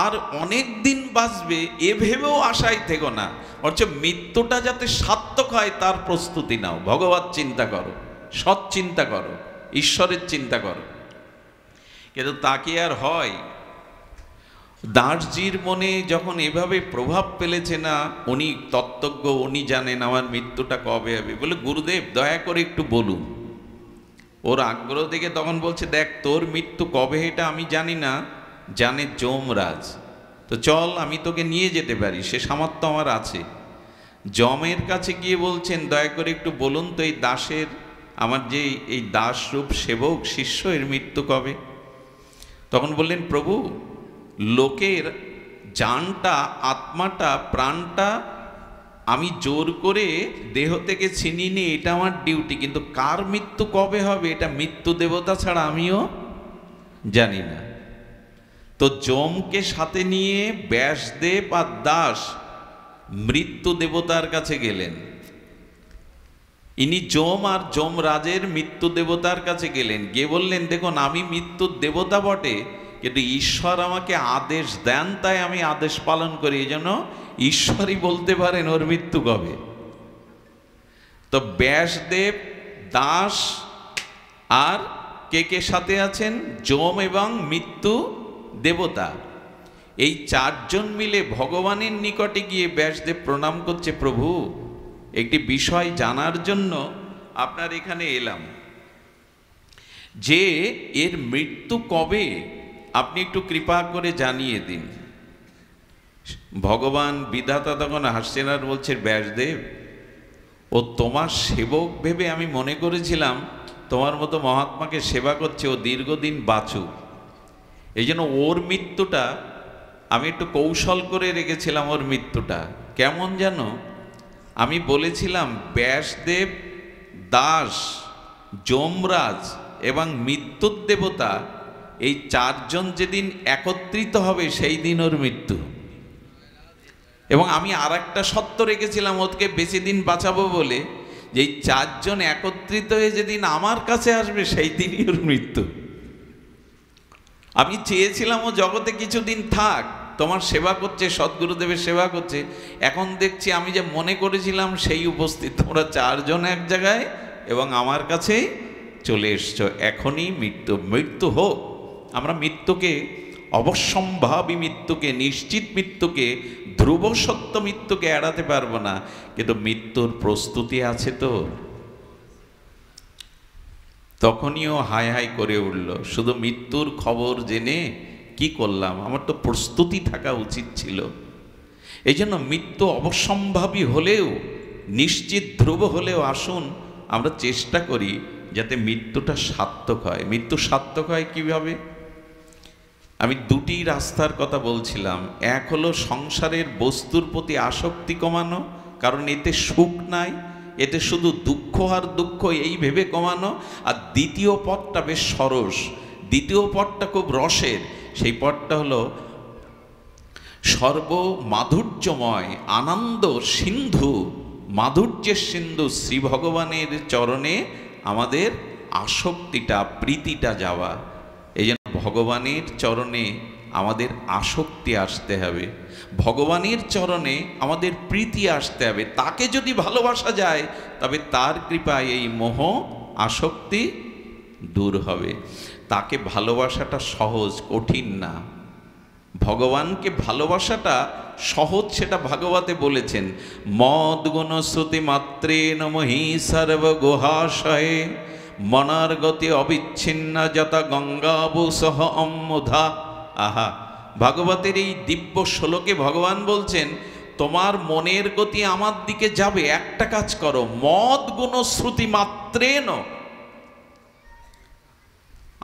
আর অনেক দিন বাঁচবে এ ভেবেও আশায় থেকো না। অথচ মৃত্যুটা যাতে সার্থক হয় তার প্রস্তুতি নাও। ভগবত চিন্তা করো, সৎ চিন্তা করো, ঈশ্বরের চিন্তা করো। কিন্তু তা কি আর হয়? দাসজির মনে যখন এভাবে প্রভাব ফেলেছে না, উনি তত্ত্বজ্ঞ, উনি জানেন আমার মৃত্যুটা কবে হবে। বলে, গুরুদেব দয়া করে একটু বলুন। ওর আগ্রহ দেখে তখন বলছে, দেখ, তোর মৃত্যু কবে এটা আমি জানি না, জানে যমরাজ। তো চল, আমি তোকে নিয়ে যেতে পারি, সে সামর্থ্য আমার আছে। যমের কাছে গিয়ে বলছেন, দয়া করে একটু বলুন তো, এই দাসের, আমার যে এই দাসরূপ সেবক শিষ্য, এর মৃত্যু কবে? তখন বললেন, প্রভু, লোকের জানটা, আত্মাটা, প্রাণটা আমি জোর করে দেহ থেকে ছিনিয়ে নিই, এটা আমার ডিউটি। কিন্তু কার মৃত্যু কবে হবে এটা মৃত্যু দেবতা ছাড়া আমিও জানি না। তো যমকে সাথে নিয়ে ব্যাসদেব আর দাস মৃত্যু দেবতার কাছে গেলেন। ইনি যম আর যমরাজের মৃত্যু দেবতার কাছে গেলেন, গিয়ে বললেন, দেখুন, আমি মৃত্যুর দেবতা বটে, কিন্তু ঈশ্বর আমাকে আদেশ দেন, তাই আমি আদেশ পালন করি। এই জন্য ঈশ্বরই বলতে পারেন ওর মৃত্যু কবে। তো ব্যাসদেব, দাস আর কে কে সাথে আছেন? যম এবং মৃত্যু দেবতা। এই 4 জন মিলে ভগবানের নিকটে গিয়ে ব্যাসদেব প্রণাম করছে, প্রভু, একটি বিষয় জানার জন্য আপনার এখানে এলাম, যে এর মৃত্যু কবে আপনি একটু কৃপা করে জানিয়ে দিন। ভগবান বিধাতা তখন হাসছেন আর বলছে, ব্যাসদেব, ও তোমার সেবক ভেবে আমি মনে করেছিলাম তোমার মতো মহাত্মাকে সেবা করছে, ও দীর্ঘদিন বাঁচুক। এই জন্য ওর মৃত্যুটা আমি একটু কৌশল করে রেখেছিলাম। ওর মৃত্যুটা কেমন যেন, আমি বলেছিলাম, ব্যাসদেব, দাস, যমরাজ এবং মৃত্যুর দেবতা, এই 4 জন যেদিন একত্রিত হবে সেই দিন ওর মৃত্যু। এবং আমি আর একটা সত্য রেখেছিলাম ওকে বেশি দিন বাঁচাবো বলে, যে এই চারজন একত্রিত হয়ে যেদিন আমার কাছে আসবে সেই দিনই ওর মৃত্যু। আমি চেয়েছিলাম ও জগতে কিছুদিন থাক, তোমার সেবা করছে, সদ্গুরুদেবের সেবা করছে। এখন দেখছি আমি যে মনে করেছিলাম সেই উপস্থিত, তোমরা চারজন এক জায়গায় এবং আমার কাছে চলে এসছো। এখনই মৃত্যু হোক। আমরা মৃত্যুকে, অবশ্যম্ভাবী মৃত্যুকে, নিশ্চিত মৃত্যুকে, ধ্রুব সত্য মৃত্যুকে এড়াতে পারবো না, কিন্তু মৃত্যুর প্রস্তুতি আছে তো। তখনইও হাই হাই করে উঠল, শুধু মৃত্যুর খবর জেনে কি করলাম, আমার তো প্রস্তুতি থাকা উচিত ছিল। এই জন্য মৃত্যু অবশ্যম্ভাবী হলেও, নিশ্চিত ধ্রুব হলেও আসুন আমরা চেষ্টা করি যাতে মৃত্যুটা সার্থক হয়। মৃত্যু সার্থক হয় কিভাবে? আমি দুটি রাস্তার কথা বলছিলাম। এক হলো সংসারের বস্তুর প্রতি আসক্তি কমানো, কারণ এতে সুখ নাই, এতে শুধু দুঃখ আর দুঃখ, এই ভেবে কমানো। আর দ্বিতীয় পথটা বেশ সরস, দ্বিতীয় পথটা খুব রসের। সেই পথটা হলো সর্বমাধুর্যময় আনন্দ সিন্ধু, মাধুর্যের সিন্ধু শ্রী ভগবানের চরণে আমাদের আসক্তিটা, প্রীতিটা যাওয়া। এই জন্য ভগবানের চরণে আমাদের আসক্তি আসতে হবে, ভগবানের চরণে আমাদের প্রীতি আসতে হবে। তাকে যদি ভালোবাসা যায় তবে তার কৃপায় এই মোহ আসক্তি দূর হবে। তাকে ভালোবাসাটা সহজ, কঠিন না। ভগবানকে ভালোবাসাটা সহজ, সেটা ভাগবতে বলেছেন, মদ গুণ শ্রুতি মাত্রে নমহি সর্বগুহাশয়ে মনার গতি অবিচ্ছিন্ন যথা গঙ্গাবু সহ অম্মুধা। আহা, ভাগবতের এই দিব্য শ্লোকে ভগবান বলছেন তোমার মনের গতি আমার দিকে যাবে, একটা কাজ করো, মদ গুণ শ্রুতি মাত্রেন,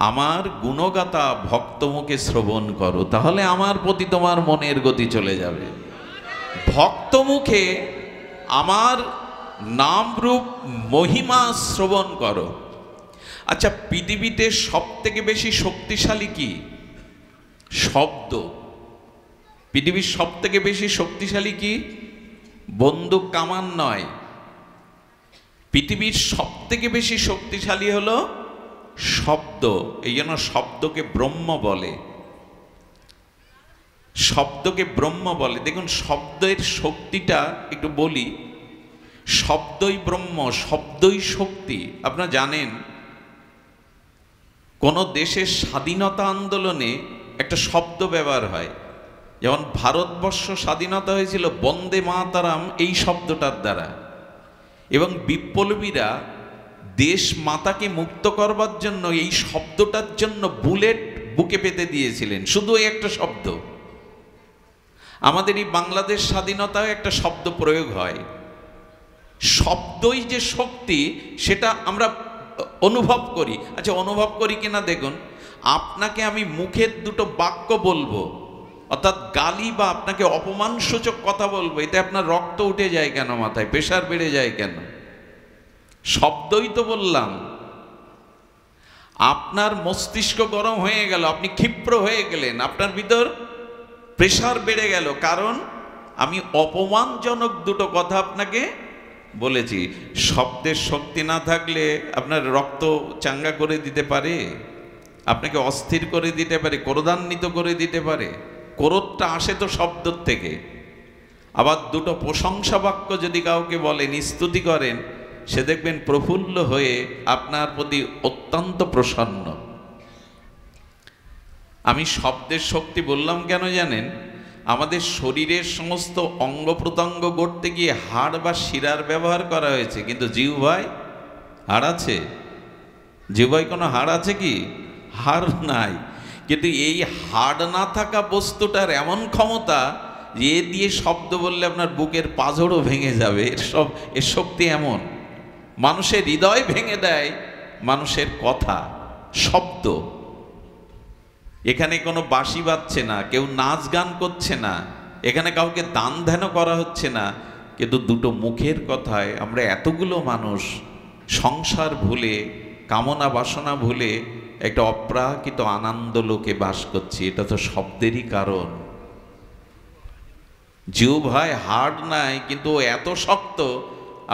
আমার গুণগাতা ভক্তমুখে শ্রবণ করো, তাহলে আমার প্রতি তোমার মনের গতি চলে যাবে। ভক্তমুখে আমার নাম রূপ মহিমা শ্রবণ করো। আচ্ছা, পৃথিবীতে সব থেকে বেশি শক্তিশালী কি? শব্দ। পৃথিবীর সব থেকে বেশি শক্তিশালী কি? বন্দুক কামান নয়। পৃথিবীর সব থেকে বেশি শক্তিশালী হলো শব্দ। এই জন্য শব্দকে ব্রহ্ম বলে, শব্দকে ব্রহ্ম বলে। দেখুন শব্দের শক্তিটা একটু বলি, শব্দই ব্রহ্ম, শব্দই শক্তি। আপনারা জানেন কোন দেশের স্বাধীনতা আন্দোলনে একটা শব্দ ব্যবহার হয়, যেমন ভারতবর্ষ স্বাধীনতা হয়েছিল বন্দে মাতারাম এই শব্দটার দ্বারা, এবং বিপ্লবীরা দেশ মাতাকে মুক্ত করবার জন্য এই শব্দটার জন্য বুলেট বুকে পেতে দিয়েছিলেন, শুধু এই একটা শব্দ। আমাদের এই বাংলাদেশ স্বাধীনতায় একটা শব্দ প্রয়োগ হয়। শব্দই যে শক্তি সেটা আমরা অনুভব করি। আচ্ছা, অনুভব করি কিনা দেখুন, আপনাকে আমি মুখের দুটো বাক্য বলবো, অর্থাৎ গালি বা আপনাকে অপমানসূচক কথা বলবো, এতে আপনার রক্ত উঠে যায় কেন, মাথায় প্রেশার বেড়ে যায় কেন? শব্দই তো বললাম। আপনার মস্তিষ্ক গরম হয়ে গেল, আপনি ক্ষিপ্র হয়ে গেলেন, আপনার ভিতর প্রেশার বেড়ে গেল, কারণ আমি অপমানজনক দুটো কথা আপনাকে বলেছি। শব্দের শক্তি না থাকলে আপনার রক্ত চাঙ্গা করে দিতে পারে, আপনাকে অস্থির করে দিতে পারে, ক্রোধান্বিত করে দিতে পারে। ক্রোধটা আসে তো শব্দর থেকে। আবার দুটো প্রশংসা বাক্য যদি কাউকে বলেন, স্তুতি করেন, সে দেখবেন প্রফুল্ল হয়ে আপনার প্রতি অত্যন্ত প্রসন্ন। আমি শব্দের শক্তি বললাম কেন জানেন? আমাদের শরীরের সমস্ত অঙ্গ প্রত্যঙ্গ গড়তে গিয়ে হাড় বা শিরার ব্যবহার করা হয়েছে, কিন্তু জিহ্বায় হাড় আছে? জিহ্বায় কোনো হাড় আছে কি? হাড় নাই। কিন্তু এই হাড় না থাকা বস্তুটার এমন ক্ষমতা যে এ দিয়ে শব্দ বললে আপনার বুকের পাঁজরও ভেঙে যাবে। এর শক্তি এমন, মানুষের হৃদয় ভেঙে দেয় মানুষের কথা, শব্দ। এখানে কোনো বাঁশি বাজছে না, কেউ নাচ গান করছে না, এখানে কাউকে দান ধ্যান করা হচ্ছে না, কিন্তু দুটো মুখের কথায় আমরা এতগুলো মানুষ সংসার ভুলে, কামনা বাসনা ভুলে একটা অপ্রাকৃত আনন্দ লোকে বাস করছি। এটা তো শব্দেরই কারণ। জিহ্বায় হাড় নাই কিন্তু এত শক্ত,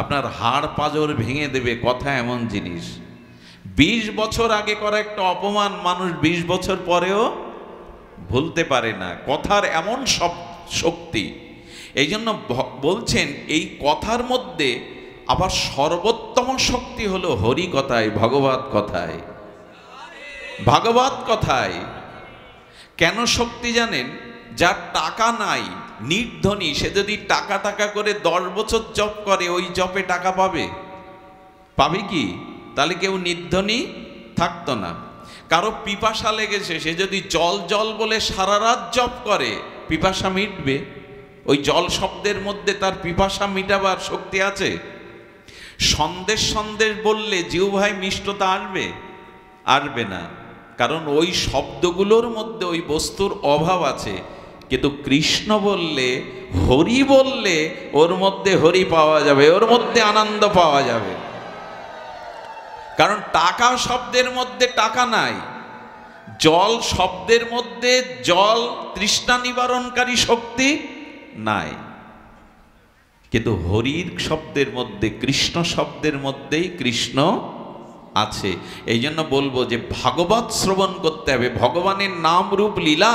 আপনার হাড় পাঁজর ভেঙে দেবে। কথা এমন জিনিস, 20 বছর আগে করা একটা অপমান মানুষ 20 বছর পরেও ভুলতে পারে না। কথার এমন সব শক্তি। এই জন্য বলছেন এই কথার মধ্যে আবার সর্বোত্তম শক্তি হলো হরি কথায়, ভগবত কথায়। ভাগবত কথায় কেন শক্তি জানেন? যার টাকা নাই, নির্ধনী, সে যদি টাকা টাকা করে 10 বছর জপ করে, ওই জপে টাকা পাবে? পাবে কি? তাহলে কেউ নির্ধনী থাকতো না। কারো পিপাসা লেগেছে, সে যদি জল জল বলে সারা রাত জপ করে, পিপাসা মিটবে? ওই জল শব্দের মধ্যে তার পিপাসা মিটাবার শক্তি আছে? সন্দেশ সন্দেশ বললে জিহ্বায় মিষ্টতা আসবে? আসবে না, কারণ ওই শব্দগুলোর মধ্যে ওই বস্তুর অভাব আছে। কিন্তু কৃষ্ণ বললে, হরি বললে, ওর মধ্যে হরি পাওয়া যাবে, ওর মধ্যে আনন্দ পাওয়া যাবে। কারণ টাকা শব্দের মধ্যে টাকা নাই, জল শব্দের মধ্যে জল তৃষ্ণা নিবারণকারী শক্তি নাই, কিন্তু হরির শব্দের মধ্যে, কৃষ্ণ শব্দের মধ্যেই কৃষ্ণ আছে। এই জন্য বলবো যে ভাগবত শ্রবণ করতে হবে। ভগবানের নাম রূপ লীলা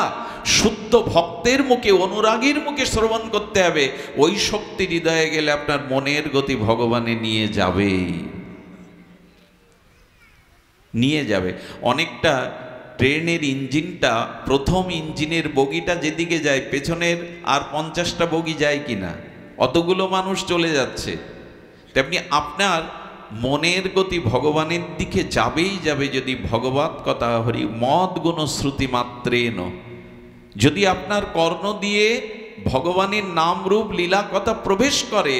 শুদ্ধ ভক্তের মুখে, অনুরাগীর মুখে শ্রবণ করতে হবে। ওই শক্তি হৃদয়ে গেলে আপনার মনের গতি ভগবানে নিয়ে যাবে, নিয়ে যাবে। অনেকটা ট্রেনের ইঞ্জিনটা, প্রথম ইঞ্জিনের বগিটা যেদিকে যায়, পেছনের আর 50টা বগি যায় কিনা? অতগুলো মানুষ চলে যাচ্ছে। তেমনি আপনার মনের গতি ভগবানের দিকে যাবেই যাবে যদি ভগবত কথা হরি মদ গুণ শ্রুতি মাত্রেন। যদি আপনার কর্ণ দিয়ে ভগবানের নাম রূপ লীলা কথা প্রবেশ করে,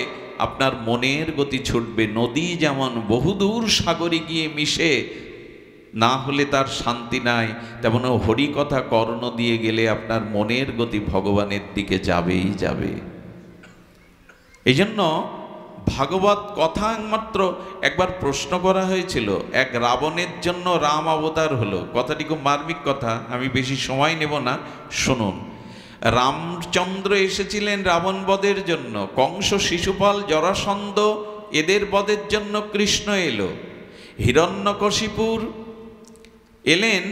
আপনার মনের গতি ছুটবে। নদী যেমন বহুদূর সাগরে গিয়ে মিশে, না হলে তার শান্তি নাই, তেমন হরি কথা কর্ণ দিয়ে গেলে আপনার মনের গতি ভগবানের দিকে যাবেই যাবে। এই জন্য ভাগবত কথা একমাত্র একবার প্রশ্ন করা হয়েছিল, এক রাবণের জন্য রাম অবতার হলো। কথাটি খুব মার্মিক কথা, আমি বেশি সময় নেব না, শুনুন। রামচন্দ্র এসেছিলেন রাবণ বধের জন্য, কংস, শিশুপাল, জরাসন্ধ এদের বধের জন্য কৃষ্ণ এলো। হিরণ্যকশিপুর এলেন,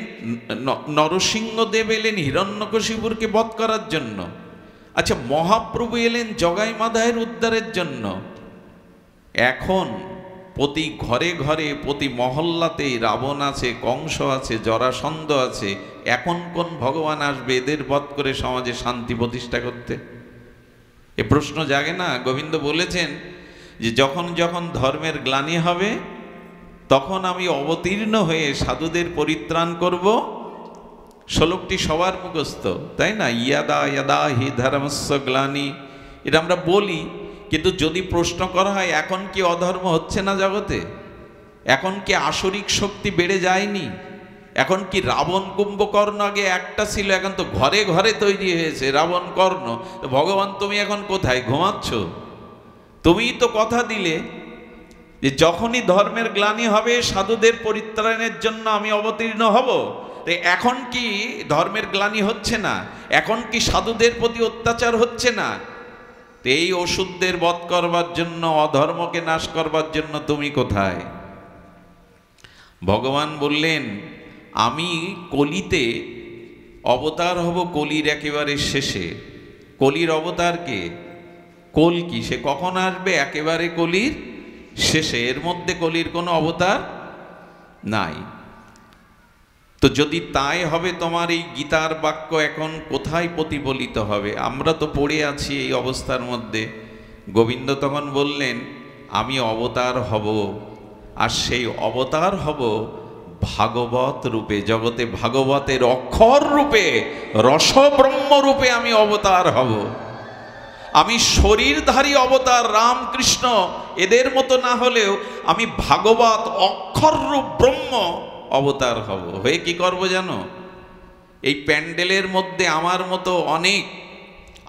নরসিংহদেব এলেন হিরণ্যকশিপুরকে বধ করার জন্য। আচ্ছা, মহাপ্রভু এলেন জগাই মাধায়ের উদ্ধারের জন্য। এখন প্রতি ঘরে ঘরে, প্রতি মহল্লাতেই রাবণ আছে, কংস আছে, জরাসন্ধ আছে। এখন কোন ভগবান আসবে এদের বধ করে সমাজে শান্তি প্রতিষ্ঠা করতে? এ প্রশ্ন জাগে না? গোবিন্দ বলেছেন যে যখন যখন ধর্মের গ্লানি হবে, তখন আমি অবতীর্ণ হয়ে সাধুদের পরিত্রাণ করব। শ্লোকটি সবার মুখস্থ, তাই না? ইয়াদা ইয়াদা হি ধর্মস্য গ্লানি, এটা আমরা বলি। কিন্তু যদি প্রশ্ন করা হয়, এখন কি অধর্ম হচ্ছে না জগতে? এখন কি আসরিক শক্তি বেড়ে যায়নি? এখন কি রাবণ কুম্ভকর্ণ আগে একটা ছিল, এখন তো ঘরে ঘরে তৈরি হয়েছে রাবণ কর্ণ। তো ভগবান তুমি এখন কোথায়? ঘুমাচ্ছ? তুমিই তো কথা দিলে যে যখনই ধর্মের গ্লানি হবে সাধুদের পরিত্রাণের জন্য আমি অবতীর্ণ হব। এখন কি ধর্মের গ্লানি হচ্ছে না? এখন কি সাধুদের প্রতি অত্যাচার হচ্ছে না? এই অশুদ্ধের বধ করবার জন্য, অধর্মকে নাশ করবার জন্য তুমি কোথায়? ভগবান বললেন আমি কলিতে অবতার হব, কলির একেবারে শেষে। কলির অবতার কে? কল্কি। সে কখন আসবে? একেবারে কলির শেষে। এর মধ্যে কলির কোনো অবতার নাই। তো যদি তাই হবে, তোমার এই গীতার বাক্য এখন কোথায় প্রতিফলিত হবে? আমরা তো পড়ে আছি এই অবস্থার মধ্যে। গোবিন্দ তখন বললেন আমি অবতার হব, আর সেই অবতার হব ভাগবত রূপে। জগতে ভাগবতের অক্ষর রূপে, রসব্রহ্ম রূপে আমি অবতার হব। আমি শরীরধারী অবতার রামকৃষ্ণ এদের মতো না হলেও আমি ভাগবত অক্ষর রূপ ব্রহ্ম অবতার হব। হয়ে কি করব জানো? এই প্যান্ডেলের মধ্যে আমার মতো অনেক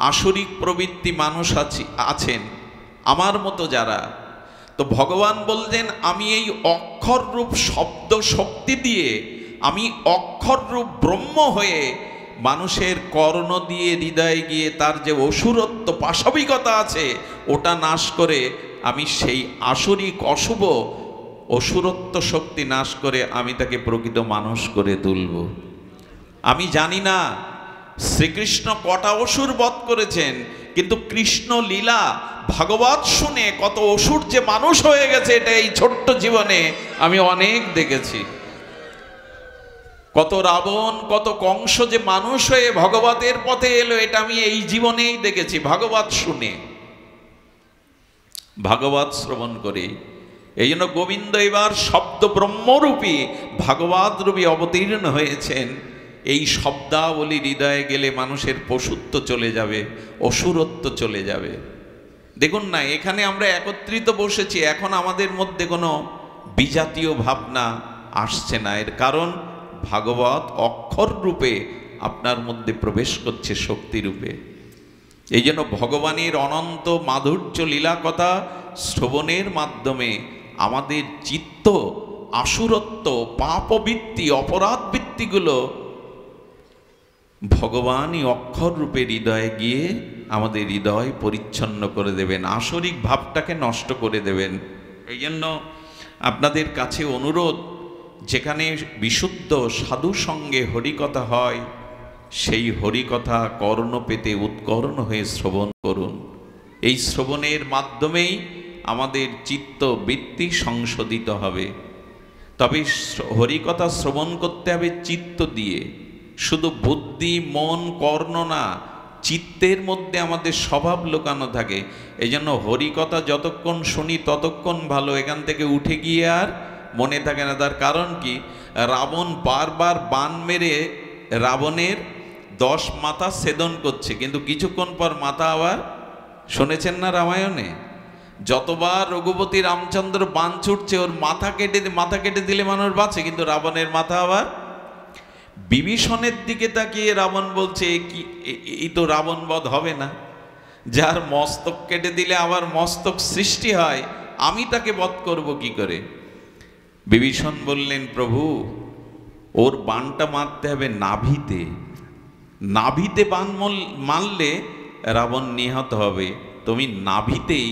আসরিক প্রবৃত্তি মানুষ আছেন, আমার মতো যারা। তো ভগবান বললেন আমি এই অক্ষর রূপ শব্দ শক্তি দিয়ে আমি অক্ষর রূপ ব্রহ্ম হয়ে মানুষের কর্ণ দিয়ে হৃদয়ে গিয়ে তার যে অসুরত্ব পাশবিকতা আছে ওটা নাশ করে আমি সেই আসরিক অশুভ অসুরত্ব শক্তি নাশ করে আমি তাকে প্রকৃত মানুষ করে তুলব। আমি জানি না শ্রীকৃষ্ণ কটা অসুর বধ করেছেন, কিন্তু কৃষ্ণ লীলা ভাগবত শুনে কত অসুর যে মানুষ হয়ে গেছে এটা এই ছোট্ট জীবনে আমি অনেক দেখেছি। কত রাবণ কত কংস যে মানুষ হয়ে ভগবতের পথে এলো এটা আমি এই জীবনেই দেখেছি, ভাগবত শুনে, ভাগবত শ্রবণ করে। এই জন্য গোবিন্দ এবার শব্দ ব্রহ্মরূপী ভাগবত রূপী অবতীর্ণ হয়েছেন। এই শব্দাবলী হৃদয়ে গেলে মানুষের পশুত্ব চলে যাবে, অসুরত্ব চলে যাবে। দেখুন না, এখানে আমরা একত্রিত বসেছি, এখন আমাদের মধ্যে কোনো বিজাতীয় ভাবনা আসছে না। এর কারণ ভাগবত অক্ষর রূপে আপনার মধ্যে প্রবেশ করছে, শক্তি রূপে। এই জন্য ভগবানের অনন্ত মাধুর্য লীলা কথা শ্রবণের মাধ্যমে আমাদের চিত্ত আসুরত্ব, পাপবৃত্তি, অপরাধ বৃত্তিগুলো ভগবানই অক্ষর রূপে হৃদয়ে গিয়ে আমাদের হৃদয় পরিচ্ছন্ন করে দেবেন, আসরিক ভাবটাকে নষ্ট করে দেবেন। এই জন্য আপনাদের কাছে অনুরোধ, যেখানে বিশুদ্ধ সাধু সঙ্গে হরিকথা হয় সেই হরিকথা কর্ণ পেতে উৎকর্ণ হয়ে শ্রবণ করুন। এই শ্রবণের মাধ্যমেই আমাদের চিত্ত বৃত্তি সংশোধিত হবে। তবে হরিকথা শ্রবণ করতে হবে চিত্ত দিয়ে, শুধু বুদ্ধি মন কর্ণ না, চিত্তের মধ্যে আমাদের স্বভাব লুকানো থাকে। এই জন্য হরিকথা যতক্ষণ শুনি ততক্ষণ ভালো, এখান থেকে উঠে গিয়ে আর মনে থাকে না। তার কারণ কি, রাবণ বারবার বাণ মেরে রাবণের 10 মাথা ছেদন করছে, কিন্তু কিছুক্ষণ পর মাথা আবার, শুনেছেন না রামায়ণে, যতবার রঘুপতি রামচন্দ্র বাণ ছুটছে ওর মাথা কেটে দিলে মানুষ বাঁচে, কিন্তু রাবণের মাথা আবার। বিভীষণের দিকে তাকিয়ে রাবণ বলছে এই তো রাবণ বধ হবে না, যার মস্তক কেটে দিলে আবার মস্তক সৃষ্টি হয়, আমি তাকে বধ করব কি করে? বিভীষণ বললেন, প্রভু ওর বাণটা মারতে হবে নাভিতে, নাভিতে বাণ মারলে রাবণ নিহত হবে, তুমি নাভিতেই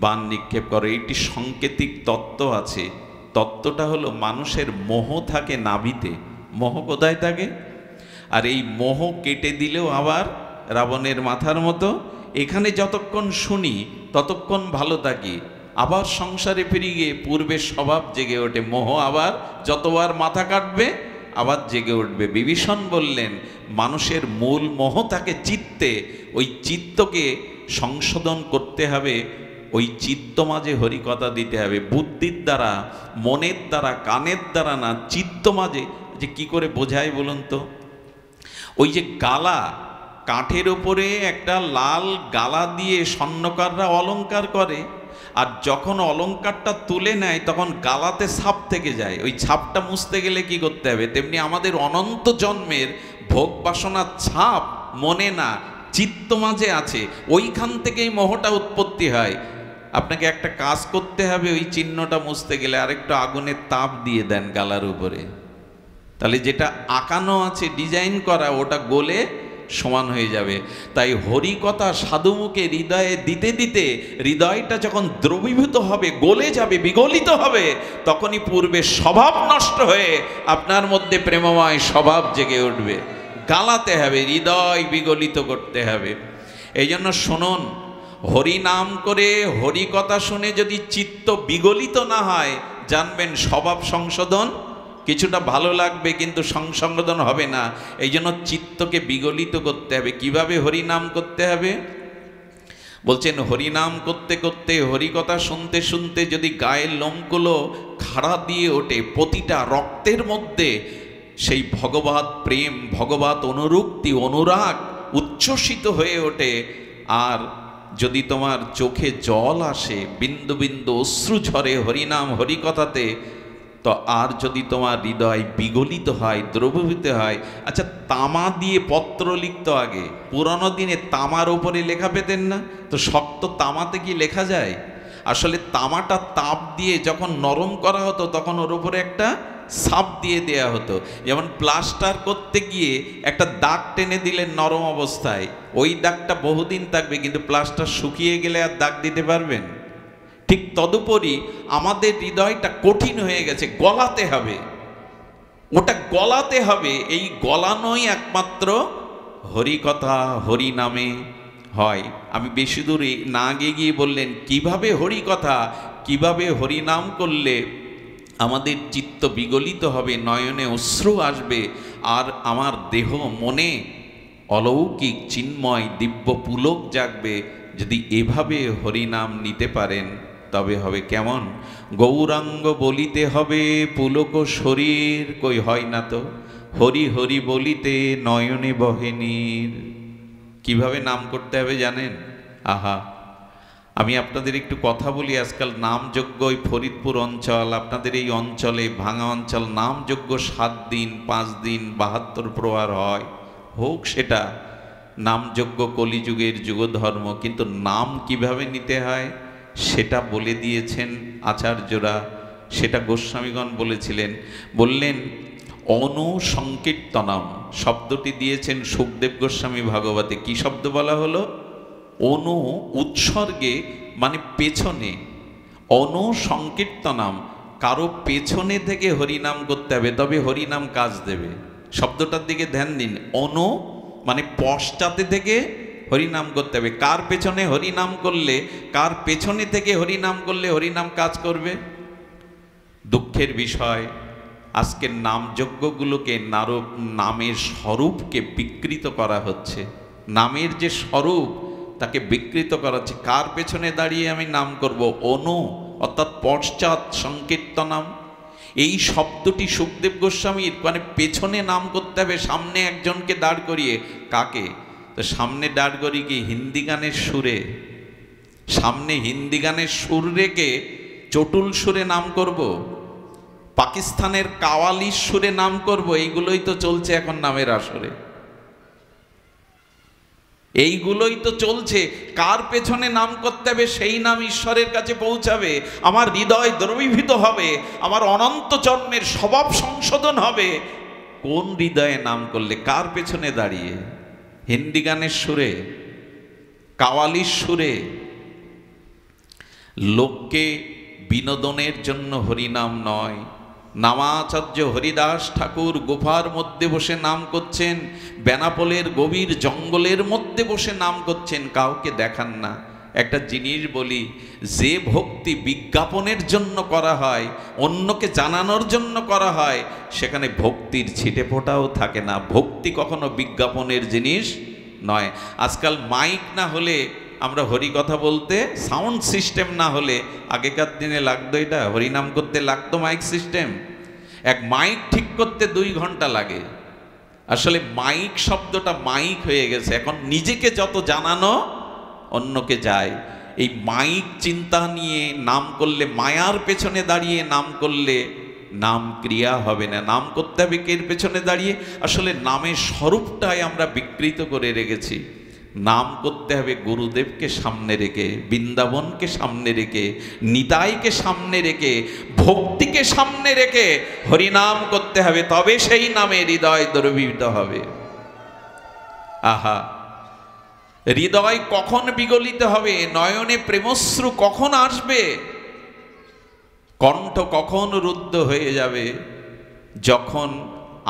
বাণ নিক্ষেপ করো। এইটি সাংকেতিক তত্ত্ব আছে। তত্ত্বটা হলো মানুষের মোহ থাকে নাভিতে। মোহ কোথায় থাকে? আর এই মোহ কেটে দিলেও আবার রাবণের মাথার মতো। এখানে যতক্ষণ শুনি ততক্ষণ ভালো থাকি, আবার সংসারে ফিরে গিয়ে পূর্বের স্বভাব জেগে ওঠে, মোহ আবার যতবার মাথা কাটবে আবার জেগে উঠবে। বিভীষণ বললেন, মানুষের মূল মোহ থাকে চিত্তে, ওই চিত্তকে সংশোধন করতে হবে, ওই চিত্ত মাঝে হরিকথা দিতে হবে। বুদ্ধির দ্বারা, মনের দ্বারা, কানের দ্বারা না, চিত্ত মাঝে। যে কি করে বোঝায় বলুন তো? ওই যে গালা, কাঠের ওপরে একটা লাল গালা দিয়ে স্বর্ণকাররা অলংকার করে, আর যখন অলংকারটা তুলে নেয় তখন গালাতে ছাপ থেকে যায়, ওই ছাপটা মুছতে গেলে কি করতে হবে? তেমনি আমাদের অনন্ত জন্মের ভোগ বাসনার ছাপ মনে না, চিত্ত মাঝে আছে, ওইখান থেকেই মোহটা উৎপত্তি হয়। আপনাকে একটা কাজ করতে হবে, ওই চিহ্নটা মুছতে গেলে আরেকটু আগুনের তাপ দিয়ে দেন গালার উপরে, তাহলে যেটা আঁকানো আছে, ডিজাইন করা, ওটা গলে সমান হয়ে যাবে। তাই হরিকথা সাধুমুখে হৃদয়ে দিতে দিতে হৃদয়টা যখন দ্রবীভূত হবে, গলে যাবে, বিগলিত হবে, তখনই পূর্বে স্বভাব নষ্ট হয়ে আপনার মধ্যে প্রেমময় স্বভাব জেগে উঠবে। গালাতে হবে, হৃদয় বিগলিত করতে হবে। এই জন্য শুনুন, হরি নাম করে হরিকথা শুনে যদি চিত্ত বিগলিত না হয়, জানবেন স্বভাব সংশোধন কিছুটা ভালো লাগবে, কিন্তু সংশোধন হবে না। এই জন্য চিত্তকে বিগলিত করতে হবে। কিভাবে হরিনাম করতে হবে বলছেন? হরিনাম করতে করতে, হরিকথা শুনতে শুনতে যদি গায়ের লোমগুলো খাড়া দিয়ে ওঠে, প্রতিটা রক্তের মধ্যে সেই ভগবত প্রেম, ভগবত অনুরক্তি, অনুরাগ উচ্ছ্বসিত হয়ে ওঠে, আর যদি তোমার চোখে জল আসে, বিন্দু বিন্দু অশ্রু ঝরে হরিনাম হরিকথাতে, তো আর যদি তোমার হৃদয় বিগলিত হয়, দ্রবীভূত হয়। আচ্ছা, তামা দিয়ে পত্র লিখত আগে, পুরানো দিনে তামার উপরে লেখা পেতেন না? তো শক্ত তামাতে কি লেখা যায়? আসলে তামাটা তাপ দিয়ে যখন নরম করা হতো তখন ওর উপরে একটা ছাপ দিয়ে দেয়া হতো। যেমন প্লাস্টার করতে গিয়ে একটা দাগ টেনে দিলেন নরম অবস্থায়, ওই দাগটা বহুদিন থাকবে, কিন্তু প্লাস্টার শুকিয়ে গেলে আর দাগ দিতে পারবেন? ঠিক তদুপরি আমাদের হৃদয়টা কঠিন হয়ে গেছে, গলাতে হবে, ওটা গলাতে হবে। এই গলানোই একমাত্র হরিকথা হরি নামে হয়। আমি বেশি দূরে না গিয়ে বললেন কিভাবে হরিকথা, কিভাবে হরিনাম করলে আমাদের চিত্ত বিগলিত হবে, নয়নে অশ্রু আসবে, আর আমার দেহ মনে অলৌকিক চিন্ময় দিব্য পুলক জাগবে। যদি এভাবে হরিনাম নিতে পারেন তবে হবে কেমন? গৌরাঙ্গ বলিতে হবে পুলক শরীর, কই হয় না তো? হরি হরি বলিতে নয়নে বহে নীর। কিভাবে নাম করতে হবে জানেন? আহা, আমি আপনাদের একটু কথা বলি। আজকাল নামযজ্ঞ ওই ফরিদপুর অঞ্চল, আপনাদের এই অঞ্চলে ভাঙা অঞ্চল, নামযজ্ঞ 7 দিন 5 দিন 72 প্রহার হয়। হোক সেটা নামযজ্ঞ, কলিযুগের যুগধর্ম, কিন্তু নাম কিভাবে নিতে হয় সেটা বলে দিয়েছেন আচার্যরা। সেটা গোস্বামীগণ বলেছিলেন। বললেন অনুসংকীর্তনম শব্দটি দিয়েছেন সুখদেব গোস্বামী ভাগবতে। কি শব্দ বলা হলো? অনু উৎসর্গে, মানে পেছনে। অনুসংকীর্তনম, কারো পেছনে থেকে হরিনাম করতে হবে, তবে হরিনাম কাজ দেবে। শব্দটার দিকে ধ্যান দিন। অনু মানে পশ্চাতে থেকে হরিনাম করতে হবে। কার পেছনে হরিনাম করলে, কার পেছনে থেকে হরিনাম করলে হরিনাম কাজ করবে? দুঃখের বিষয়, আজকের নামযজ্ঞগুলোকে নামের স্বরূপকে বিকৃত করা হচ্ছে। নামের যে স্বরূপ তাকে বিকৃত করা হচ্ছে। কার পেছনে দাঁড়িয়ে আমি নাম করব? অনু অর্থাৎ পশ্চাৎ সংকীর্তনাম। এই শব্দটি সুখদেব গোস্বামীর, মানে পেছনে নাম করতে হবে, সামনে একজনকে দাঁড় করিয়ে। কাকে? তো সামনে দাঁড় করিয়ে কি হিন্দি গানের সুরে, সামনে হিন্দি গানের সুর রেখে চটুল সুরে নাম করব? পাকিস্তানের কাওয়ালির সুরে নাম করব? এইগুলোই তো চলছে এখন নামের আসরে, এইগুলোই তো চলছে। কার পেছনে নাম করতে হবে সেই নাম ঈশ্বরের কাছে পৌঁছাবে। আমার হৃদয় দ্রবীভূত হবে, আমার অনন্ত জন্মের স্বভাব সংশোধন হবে। কোন হৃদয়ে নাম করলে? কার পেছনে দাঁড়িয়ে? হিন্দি গানের সুরে, কাওয়ালির সুরে? লোককে বিনোদনের জন্য হরিনাম নয়। নামাচার্য হরিদাস ঠাকুর গুফার মধ্যে বসে নাম করছেন, বেনাপোলের গভীর জঙ্গলের মধ্যে বসে নাম করছেন, কাউকে দেখান না। একটা জিনিস বলি, যে ভক্তি বিজ্ঞাপনের জন্য করা হয়, অন্যকে জানানোর জন্য করা হয়, সেখানে ভক্তির ছিটে ফোঁটাও থাকে না। ভক্তি কখনো বিজ্ঞাপনের জিনিস নয়। আজকাল মাইক না হলে আমরা হরি কথা বলতে, সাউন্ড সিস্টেম না হলে, আগেকার দিনে লাগতো, এটা হরিনাম করতে লাগতো মাইক সিস্টেম। এক মাইক ঠিক করতে 2 ঘন্টা লাগে। আসলে মাইক শব্দটা মাইক হয়ে গেছে, এখন নিজেকে যত জানানো অন্যকে যায়। এই মাইক চিন্তা নিয়ে নাম করলে, মায়ার পেছনে দাঁড়িয়ে নাম করলে নাম ক্রিয়া হবে না। নাম করতে হবে কের পেছনে দাঁড়িয়ে? আসলে নামের স্বরূপটাই আমরা বিকৃত করে রেখেছি। নাম করতে হবে গুরুদেবকে সামনে রেখে, বৃন্দাবনকে সামনে রেখে, নিতাইকে সামনে রেখে, ভক্তিকে সামনে রেখে হরিনাম করতে হবে, তবে সেই নামে হৃদয় দ্রবীভূত হবে। আহা, হৃদয় কখন বিগলিত হবে, নয়নে প্রেমশ্রু কখন আসবে, কণ্ঠ কখন রুদ্ধ হয়ে যাবে? যখন